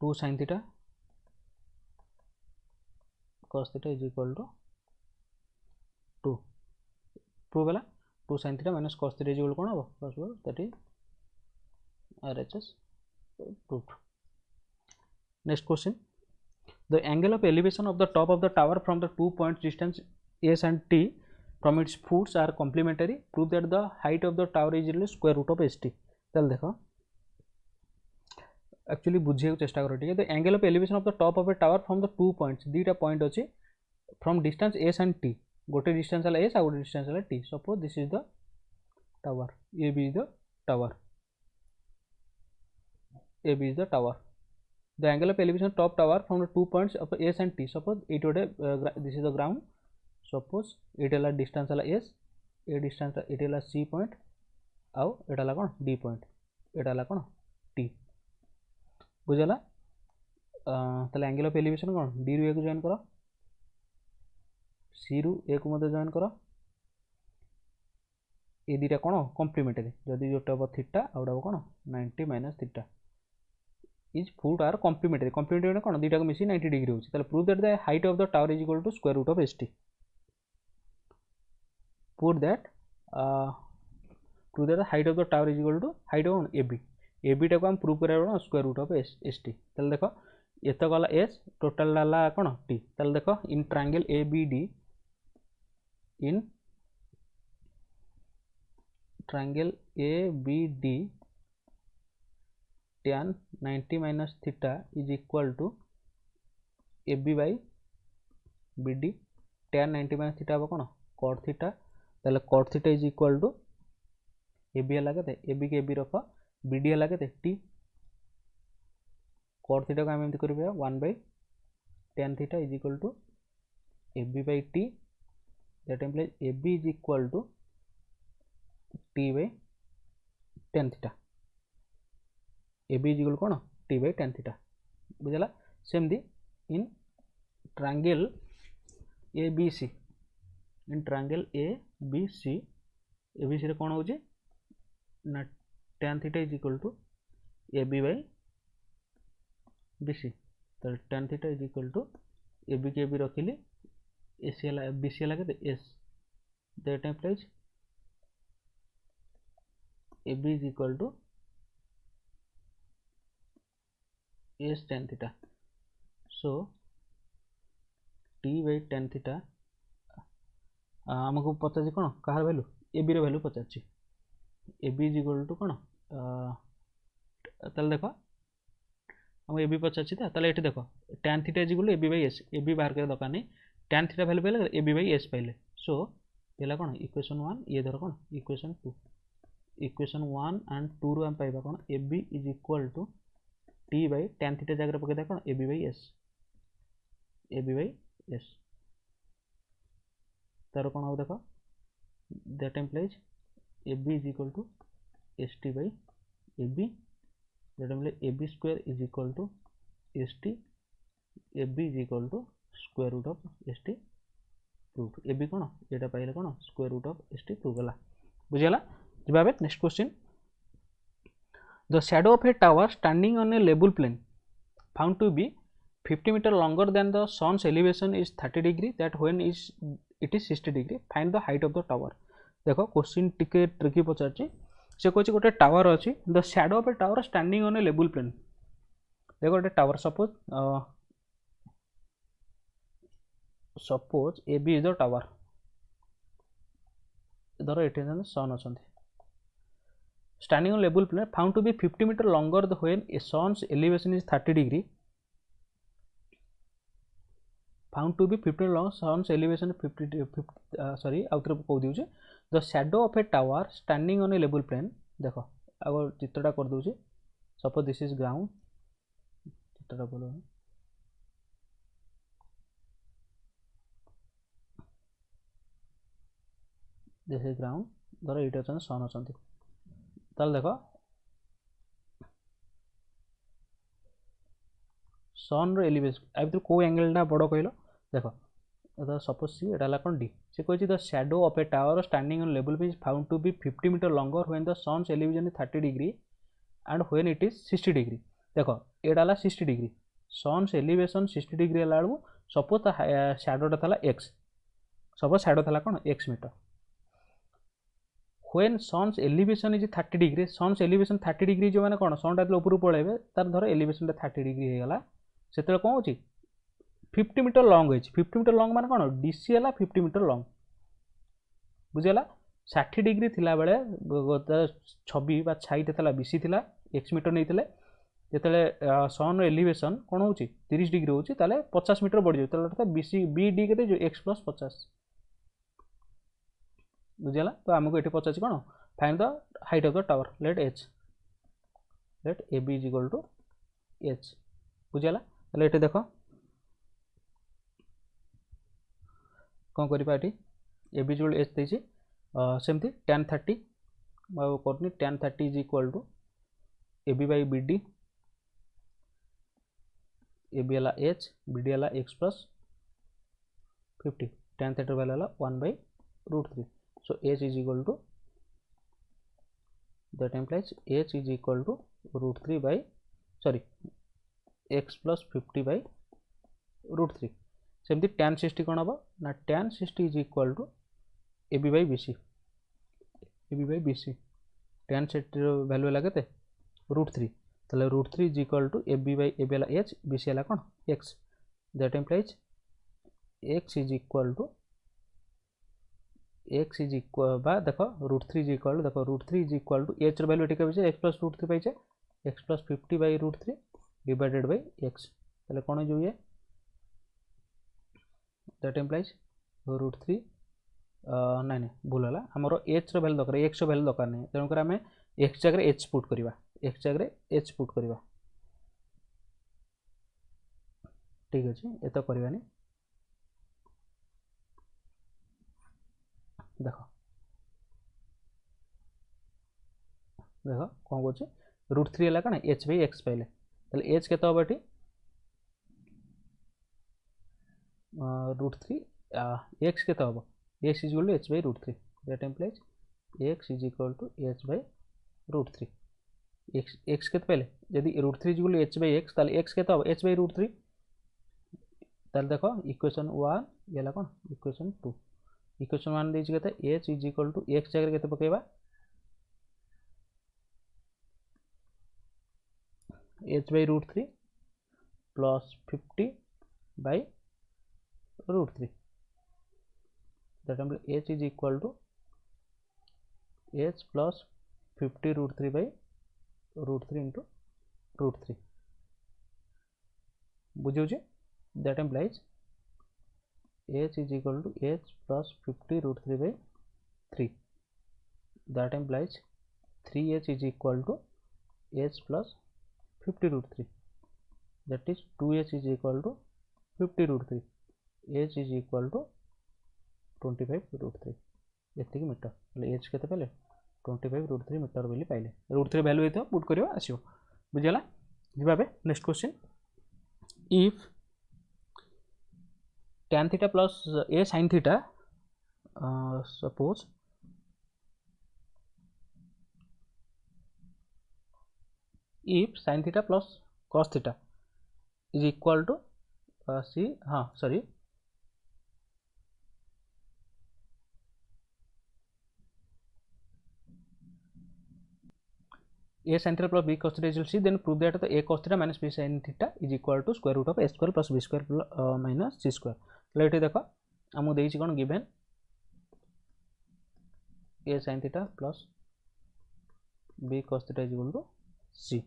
2 sin theta cos theta is equal to 2 prove है 2 sin theta minus cos theta is equal to कौन हो possible that is RHS proved. Next question, the angle of elevation of the top of the tower from the 2 points distance S and T from its foots are complementary. Prove that the height of the tower is equal to square root of ST. चल देखो एक्चुअली बुझे चेष्टा करो ठीक है. The angle of elevation of the top of a tower from the 2 points दीटा पॉइंट अच्छी from distance S and T गोटे डिस्टेंस है S आ गोटे डिस्टेंस है T. Suppose this is the tower A B is the tower A B is the tower. The angle of elevation of top tower from the 2 points of S and T. Suppose it would this is the ground. Suppose it is distance S, a distance it is C point. आउ एटा कौन D point. एटा कौन T. बुझला ताले एंगल ऑफ एलिवेशन कौन D रु A को जॉइन करो C रु A को मते जॉइन करो ए दीटा कौन कॉम्प्लीमेंटरी जदि जोटा हम थीटा आउटा कौन 90 minus theta is foot are complementary complementary कौन दीटा को मिसी 90 डिग्री होची ताले prove that the height of the tower is equal to square root of ST. Put that prove that the height of the tower is equal to height of AB AB टाको हम प्रूव करा square root of S T ताले देखो ये तो गला एस टोटल डाला कौन टी ताले देखो in triangle A B D in triangle A B D tan 90 minus theta is equal to AB by BD tan 90 minus theta अब कौन cot theta ताले cot theta is equal to AB है लगे थे AB के AB रखो BD है लगे थे T cot theta को हम इम्ति करें 1 by tan theta is equal to AB by T that implies AB is equal to T by tan theta AB is equal कौन T by tan theta बुझला सेमती in triangle ABC in triangle ABC ABC रे कौन होची ना tan theta is equal to AB by BC तो tan theta is equal to AB के AB रखिली AC वाला BC वाला के S that implies AB is equal to S tan theta so T by tan theta आमको पचार कौन कहार वैल्यू ए बी वैल्यू पचार a B is equal to कौन देख आम ए बी पचार ये देख tan theta is equal to A B by s a b बाहर कर दरकार नहीं tan थीटा वैल्यू पाइले ए बी बाई एस पाइले सो पहला कौन इक्वेशन 1 ये धर कौन इक्वेशन 2 इक्वेशन 1 एंड 2 रू आम पाइबा कौन A B is equal to T by tan theta जगह पकड़ कौन AB by S तार कौन हम देखो that implies AB is equal to ST by AB that implies AB square is equal to ST AB is equal to square root of ST proof AB कौन ये पाइले कौन square root of ST proof गला बुझेला जब next question The shadow of a tower standing on a level plane found to be 50 meter longer than the sun's elevation is 30 degree that when it is 60 degree find the height of the tower देखो क्वेश्चन टिके ट्रिकी पचारछि से कहछि गोटे टावर अछि the shadow of a tower standing on a level plane देखो गोटे tower suppose A B is the tower धर एटे सन अछंती standing on level plane found to be 50 meter longer when a sun's elevation is 30 degree found to be 50 long sun's elevation 50 sorry outer को दिउचे the shadow of a tower standing on a level plane देखो आगो चित्रटा कर दोचे suppose this is ground चित्रटा बोलो this is ground धर एटा अछन सन अछंती ताल देखो सन रो एलिवेशन आ भीतर को एंगल ना बड़ कहलो देखो सपोज सी एटा ला कोन डी से कहछि the shadow of a tower standing on level is found to be 50 metre longer when the sun's elevation is 30 degree and when it is 60 degree देखो एटा ला 60 डिग्री सन्स एलिवेशन 60 डिग्री ला सपोज द शैडोटा थला x सपोज शैडो थला कोन x metre when sun's elevation is 30 degree sun's elevation 30 degree जो माने कोन सन ता ऊपर पळेबे तार धर elevation ता 30 degree हे गला सेते कोन होची 50 मीटर लॉन्ग होची 50 मीटर लॉन्ग माने कोन डीसी हला 50 मीटर लॉन्ग बुझेला 60 डिग्री थिला बेले 26 बा 60 थला बीसी थिला x मीटर नैतिले जेतेले सन एलिवेशन कोन होची 30 डिग्री होची ताले 50 मीटर बढ़ जाय ताले बीसी बीडी केते जो x + 50 बुझेला तो हमको ये पचार कौन find the height of the tower let A B is equal to h बुझेला ताले ये देख कौन करिपा एटी ए बी इक्वल एच देछि सेमती tan 30 करनी tan 30 is equal to A B by B D A B वाला एच बी डी वाला x + 50 tan 30 वाला 1/√3 so h is equal to that implies h is equal to √3 by sorry x plus 50 by √3 सेमती tan 60 कौन हम ना tan 60 is equal to ab by bc tan set value है के √3 ताले √3 is equal to A B by A B है एच बी सी है कौन x that implies x is equal to x is equal बा देखो √3 इज इक्वल टू देखो √3 is equal to h value ठीक है एक्स प्लस √3 पाइछे x plus 50 by √3 divided by x ताले कौन जो ये दैट इम्प्लाइज √3 ना ना भूल है आमर एच वैल्यू दरकार एक्स वैल्यू दरकार नहीं तेणुकर आम एक्स जगह एच पुट करवा एक्स जगह एच पुट करवा ठीक अच्छे ये तो करवानी देख देख कौन कौन √3 है कौन एच बै एक्स पाइले ताले एच के ये √3 एक्स के हम x is equal to h by √3 that implies x is equal to h by √3 x के पहले यदि √3 is equal to h by x ताले एक्स के हम एच बै √3 ताले देखो इक्वेशन 1 ये कौन इक्वेशन 2 इक्वेशन 1 देछि केते h is equal to x जगह केते पकेबा h by √3 plus 50 by √3 that h is equal to h plus 50 √3 by √3 into √3 बुझे that implies h is equal to h plus 50 √3 by 3 that implies 3h is equal to h plus 50 √3 that is 2h is equal to 50 √3 h is equal to 25 √3 ये मीटर एच के पाइले 25 √3 मीटर बोली पाइले √3 वैल्यू ये पुट कर आसो बुझीगला जी next question if tan theta plus a sin theta suppose if sin theta plus cos theta is equal to c हाँ sorry a sin theta plus b cos theta is equal to c, then prove that the a cos theta minus b sin theta is equal to square root of a square plus b square minus c square. तो ये देखो आमको देइछि कोन given a sin theta plus b cos theta is equal to c.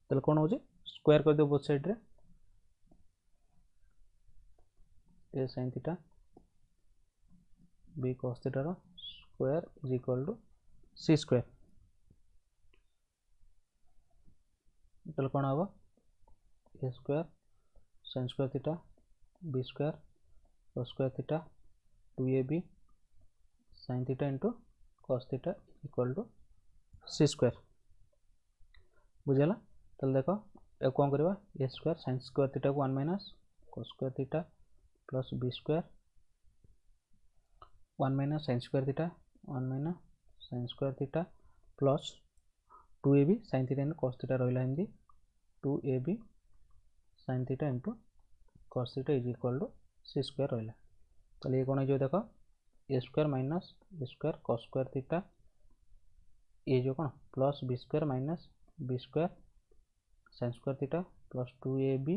तो कोन हो जे स्क्वायर कर दो बोथ साइड रे a sin theta b cos theta रो square is equal to c square. तो कौन हम a square sin square theta b square cos square theta 2ab sin theta into cos theta equal to c square बुझेगा तो देख ए कौन करवा a square sin square theta को 1 minus cos square theta plus B square 1 minus sin square theta 1 minus sin square theta plus 2ab sin theta into cos theta रहा हिंदी 2ab sin theta into cos theta is equal to c square रहा तो ये कौन है देख a square minus a square cos square theta ये जो कौन plus B square minus b square sin square theta plus 2ab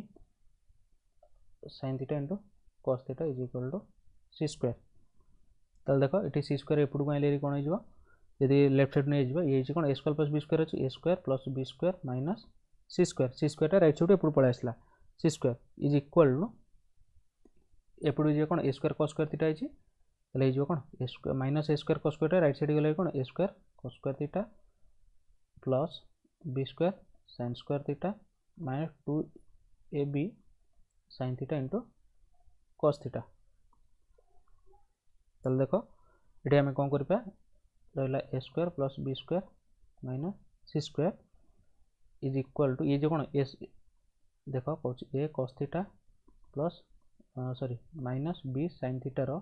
sin theta into cos theta is equal to c square तो देख ये c स्क्वायर एपट को आइले कौन हो यदि लेफ्ट साइड नहीं जाए ये कौन a square plus B square अच्छे a square plus B square minus c square right side एपट पड़े आसला c square is equal to एपट जो कौन a square cos square theta है ये कौन a square minus a square cos square right side गले कौन a square cos square theta plus B square sin square theta minus 2ab sin theta into cos theta तो देख ये आम कौन कर रहा a square plus B square minus c square is equal to ये जो कौन एस देख कौन a cos theta plus sorry minus b sin theta रो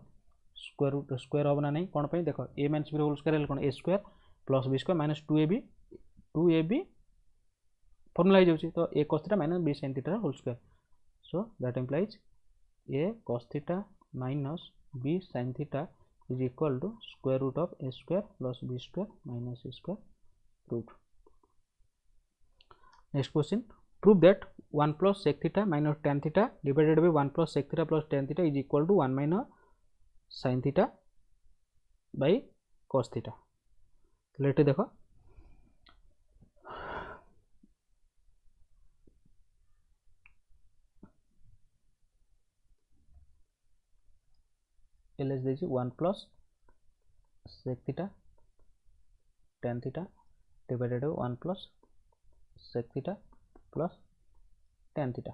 स्क्वायर हम ना नहीं कौन पे देख a minus b whole square कौन a square plus B square minus 2ab formula हो तो a cos theta minus b sin theta whole square so that implies a cos theta minus b sin theta is equal to square root of a square plus B square minus a square root. Next question, prove that 1 plus sec theta minus tan theta divided by 1 plus sec theta plus tan theta is equal to 1 minus sin theta by cos theta। Let देखो एल एस देखिए 1 plus sec theta tan theta divided by 1 plus sec theta plus tan theta।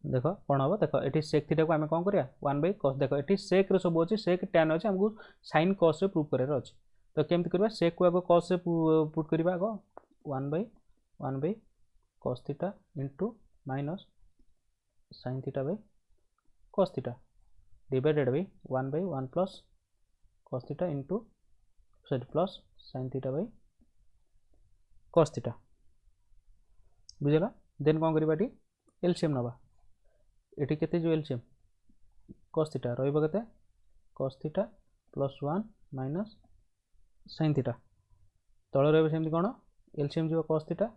देख कौन हम देख ये सेक थीटा को आम कौन करिया 1 by cos। देख ये सेक रे सब अच्छे सेक tan अच्छे आमको sin cos रे प्रूव करार अच्छे तो केमती करबा सेक को आगो cos रे पुट करबा आगो 1 by cos theta into minus sin theta by cos theta divided by 1 by 1 plus cos theta into sorry plus sin theta by cos theta बुझला। देन कौन करबा टी एलसीएम नबा एटी केते जो एलसीएम cos थीटा रहइबो केते cos theta plus 1 minus sin theta तळे रहइबो सेमति कोन एलसीएम जो cos थीटा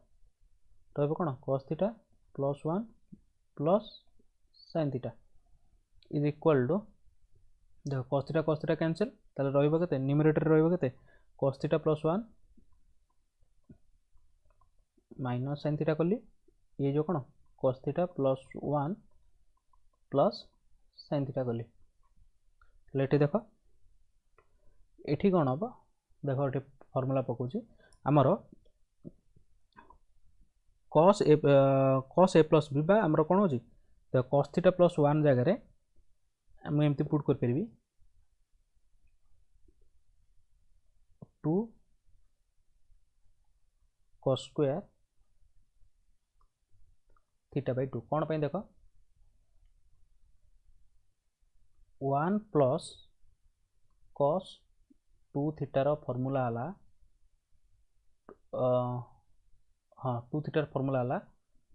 रहइबो कोन cos theta plus 1 plus sin theta is equal to देखो cos थीटा कैंसिल ताले रहइबो केते न्यूमरेटर रहइबो केते cos theta plus 1 minus sin theta करली ये जो कोन cos theta plus 1 plus sin theta कली लेटे देख एठी कौन हम देख ये फॉर्मूला पकाउची आमर cos a प्लस b बा आमर कौन होची तो cos थीटा प्लस 1 जगह मुझे एमती पुट कर पारि 2 cos स्क्वायर थीटा बाय 2 कौन पे देख 1 प्लस cos 2 थीटार फॉर्मूला हला हाँ 2 थीटार फॉर्मूला हला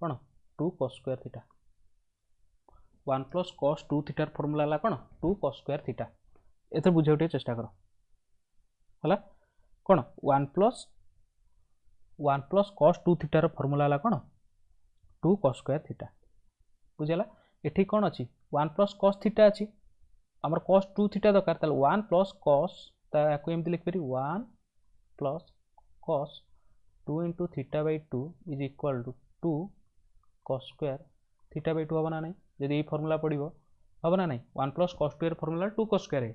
कौन 2 cos square theta 1 plus cos 2 थीटार फॉर्मूला हला कौन 2 cos स्क्वायर थीटा एथर बुझाउ टे चेष्टा करो हला कौन 1 प्लस cos 2 थीटार फॉर्मूला हला कौन 2 cos स्क्वायर थीटा बुझला। एठी कौन अच्छी 1 प्लस cos थीटा अच्छी आमर cos 2 थीटा दरकार ताले 1 प्लस cos ताको एमती लिख पारि 1 plus cos 2 into theta by 2 is equal to 2 cos square theta by 2 होबा ना नहीं जदि ये फॉर्मूला पड़िबो होबा ना नहीं 1 प्लस cos 2 एर फॉर्मूला 2 cos स्क्वायर है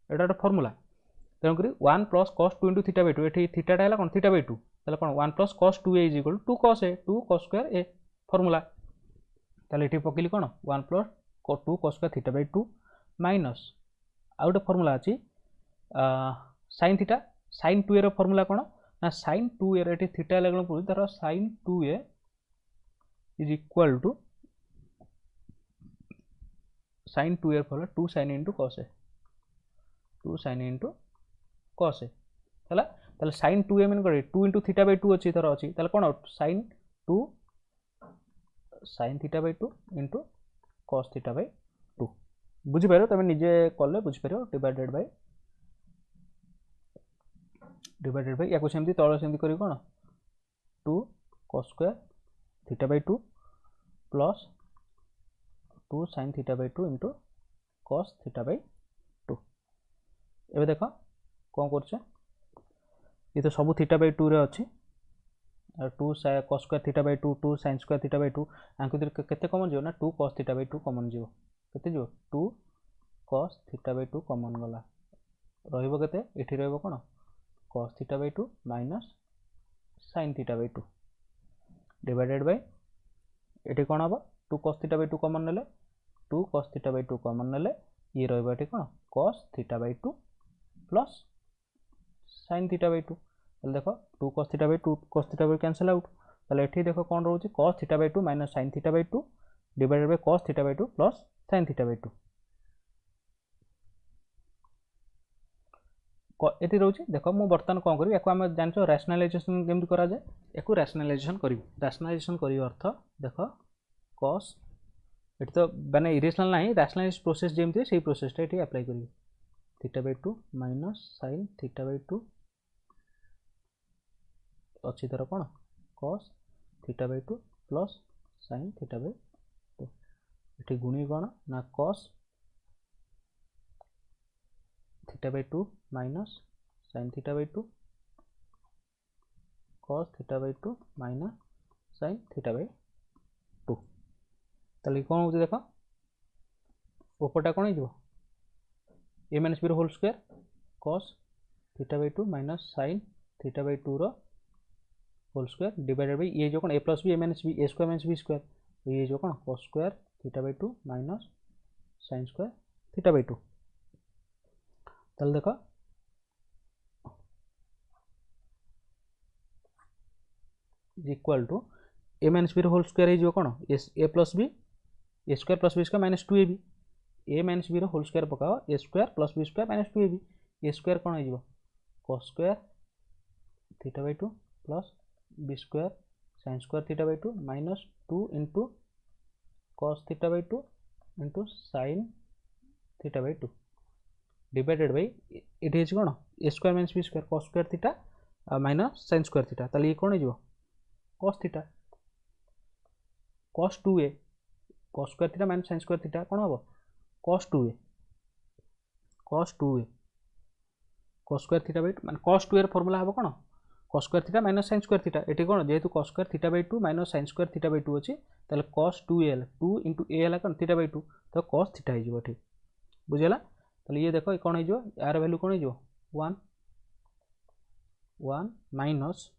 एटा एक फॉर्मूला तेणु करी 1 plus cos 2 into theta by 2 एठी थीटाटा हैला कोन थीटा बाय 2 ताले कोन 1 plus cos 2a is equal to 2 cos a 2 cos square a formula ताले एठी पकेली कोन 1 plus 2 cos square theta by 2 minus आउट फॉर्मूला अच्छी sin थीटा sin 2a रो फॉर्मूला कोन ना sin 2a रे थीटा लगन पड़ू तार sin 2a is equal to sin 2a formula 2 sin into cos a 2 sin into cos a हला ताले sin 2a मीन करे 2 into थीटा बाय 2 अछि तार अछि ताले कोन sin 2 sin theta by 2 into cos theta by 2 बुझी पारो तमे निजे कले बुझी पारो डिवाइडेड बाय या कुछ सेमती तळ सेमती करी कोन 2 cos square theta by 2 plus 2 sin theta by 2 into cos theta by 2 एबे देखो कोन करछे ये तो सब थीटा बाय 2 रे अछि 2 cos square theta by 2 2 sin square theta by 2 आंको केते कॉमन जियो ना 2 cos थीटा बाय 2 कॉमन जियो केते जो 2 cos थीटा बाय 2 कॉमन गला रहइबो केते एठी रहइबो कोन cos theta by 2 minus sin theta by 2 divided by एठी कोन हबो 2 cos थीटा बाय 2 कॉमन नेले 2 cos थीटा बाय 2 कॉमन नेले ये रहइबो एठी कोन cos theta by 2 plus sin theta by 2 तले देखो 2 cos theta by 2 cos theta by cancel out तले एठी देखो कोन रहउची cos theta by 2 minus sin theta by 2 divided by cos theta by 2 plus sin theta by 2 eighty रोचे देखो मु बर्तन कोन करी एको हम जानछो रैशनलाइजेशन केमति करा जाय एको रैशनलाइजेशन करी अर्थ देखो cos एटी तो माने इरेशनल नाही रैशनलाइज प्रोसेस जेमति सेही प्रोसेस टा एटी अप्लाई करी theta by 2 minus sine theta by 2 अच्छी तरह कौन cos theta by 2 plus sine theta by 2 ये गुणी कौन ना cos theta by 2 minus sine theta by 2 cos theta by 2 minus sine theta by 2 ताले कौन होची देखो ऊपरटा कौन हो a minus b whole square cos theta by 2 minus sine theta by 2 row whole square divided by ये जो कौन a plus b a minus b a square minus b square तो ये जो कौन cos square theta by 2 minus sine square theta by 2 ताले देखो equal to a minus b whole square हो कौन a plus b a square plus B square minus 2ab a minus b whole square पकाओ a square plus B square minus 2ab a square कौन हो cos square theta by 2 plus B square sine square theta by 2 minus 2 into cos theta by 2 into sine theta by 2 divided by it is कौन a square minus b square cos square theta minus sine square theta ताले ये कौन हो cos theta cos 2a cos square theta minus sine square theta कौन हम cos 2a cos 2a cos square theta by मान cos 2a फॉर्मूला हम कौन cos square theta minus sine square theta ये कौन जेहेतु cos square theta by 2 minus sine square theta by 2 अच्छी ताले cos 2a 2 इंटू a है कौन थीटा बाय 2 तो cos थीटा हो ठीक बुझेगा ताले ये देखो कौन हो यार वैल्यू कौन हो 1 1 minus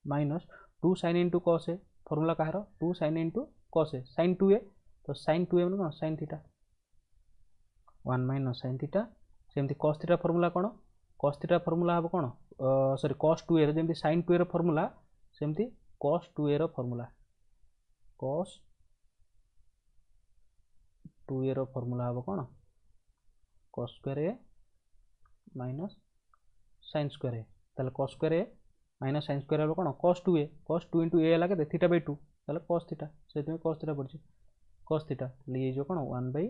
minus 2 sine into cos a formula Kahar 2 sine into cos A sign 2a तो साइन 2a मैंने कौन sine theta 1 minus sine theta सेमती cos थीटा फॉर्मूला कौन cos थीटा फॉर्मूला हम कौन सॉरी cos 2a जमी साइन 2a फॉर्मूला सेमती cos 2a formula cos 2a formula हम कौन cos स्क्वायर ए माइनस साइन स्क्वायर ए ताले cos स्क्वायर ए माइनस साइन स्क्वायर हम कौन cos 2a cos 2 इंटू ए लगे थीटा बाय 2 ताले cos थीटा से cos थीटा पड़ी cos थीटा ये जो कौन 1 by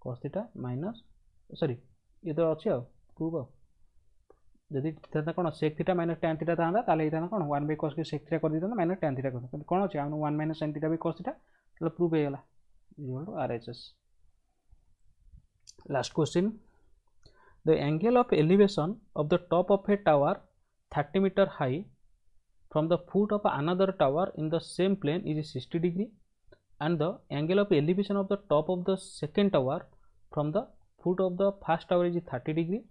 cos theta minus sorry ये तो अच्छे प्रूफ जदि कौन sec theta minus tan theta था ताले ये कौन 1 बाय cos के सेक थीटा कर देता माइनस tan थीटा कर कौन अच्छे 1 minus sin theta by cos theta ताले प्रूफ हो गला equal to RHS last question the angle of elevation of the top of a tower 30 meter high from the foot of another tower in the same plane is 60 degree and the angle of elevation of the top of the second tower from the foot of the first tower is 30 degree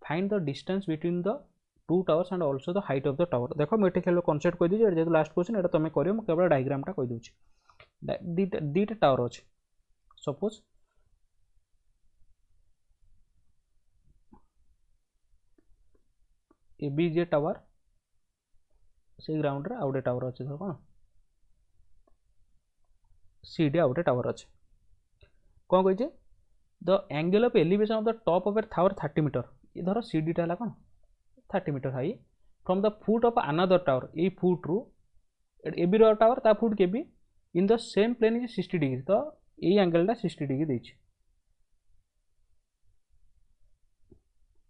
find the distance between the two towers and also the height of the tower देखो मैं खेल कॉन्सेप्ट कह दीजिए जेहतु लास्ट क्वेश्चन एटा तुम करियो मैं केवल डायग्राम टा कह दूची दीटा टावर अछि सपोज ए बी जे टावर से ग्राउंड रे आउटे टावर अच्छे धर कौन सी डी आउटे टावर अच्छे कौन कही the angle of elevation of the top of a tower 30 metre ये धर सी डी टा कौन 30 metre high from the foot of another tower ये फुट रु ए बी रो टावर ता फुट के B in the same plane is 60 degree तो ये एंगल टा 60 डिग्री देछि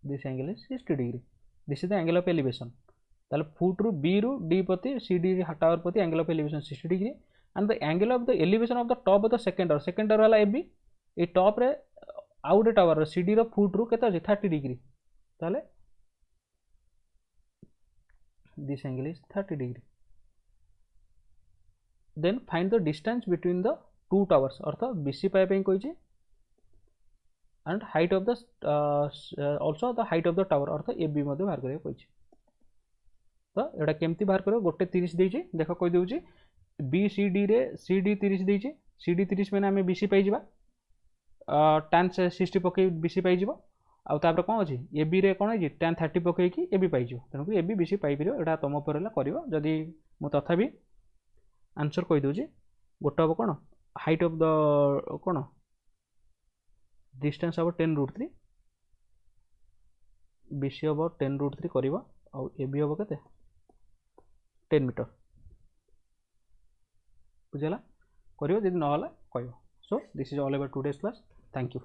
this angle is 60 degree this is the angle of elevation ताले फुट रु बी रु डी प्रति सी डी टावर प्रति angle of elevation 60 degree and the angle of the elevation of the top of the second tower वाला ए बी ए टॉप रे आउट टावर सी डी रो फुट रु केते अछि 30 डिग्री ताले this angle is 30 degree then find the distance between the two towers अर्थात बीसी पाई पे कोइछि and height of the also the height of the tower अर्थात ए बी मध्ये बाहर करिया कोइछि तो एटा केमती बाहर करियो गोटे 30 देछि देखो कोइ देउछि बी सी डी रे सी डी 30 देछि सी डी 30 माने हमें बीसी पाई जिबा tan 60 पके बीसी पाई जिवो आ तापर कोन अछि ए बी रे कोन अछि tan 30 पके कि ए बी पाई जिवो तनो ए बी बीसी पाई परियो एटा तम ऊपर हला करियो जदी मु तथापि आंसर कोइ देउछि गोटे अब cone height of the cone distance अब 10 रूट 3 बीसी अब 10 रूट 3 करिवो आ ए बी अब केते 10 मीटर बुझला करिवो जदि न होला कहबो so this is all about today's class thank you.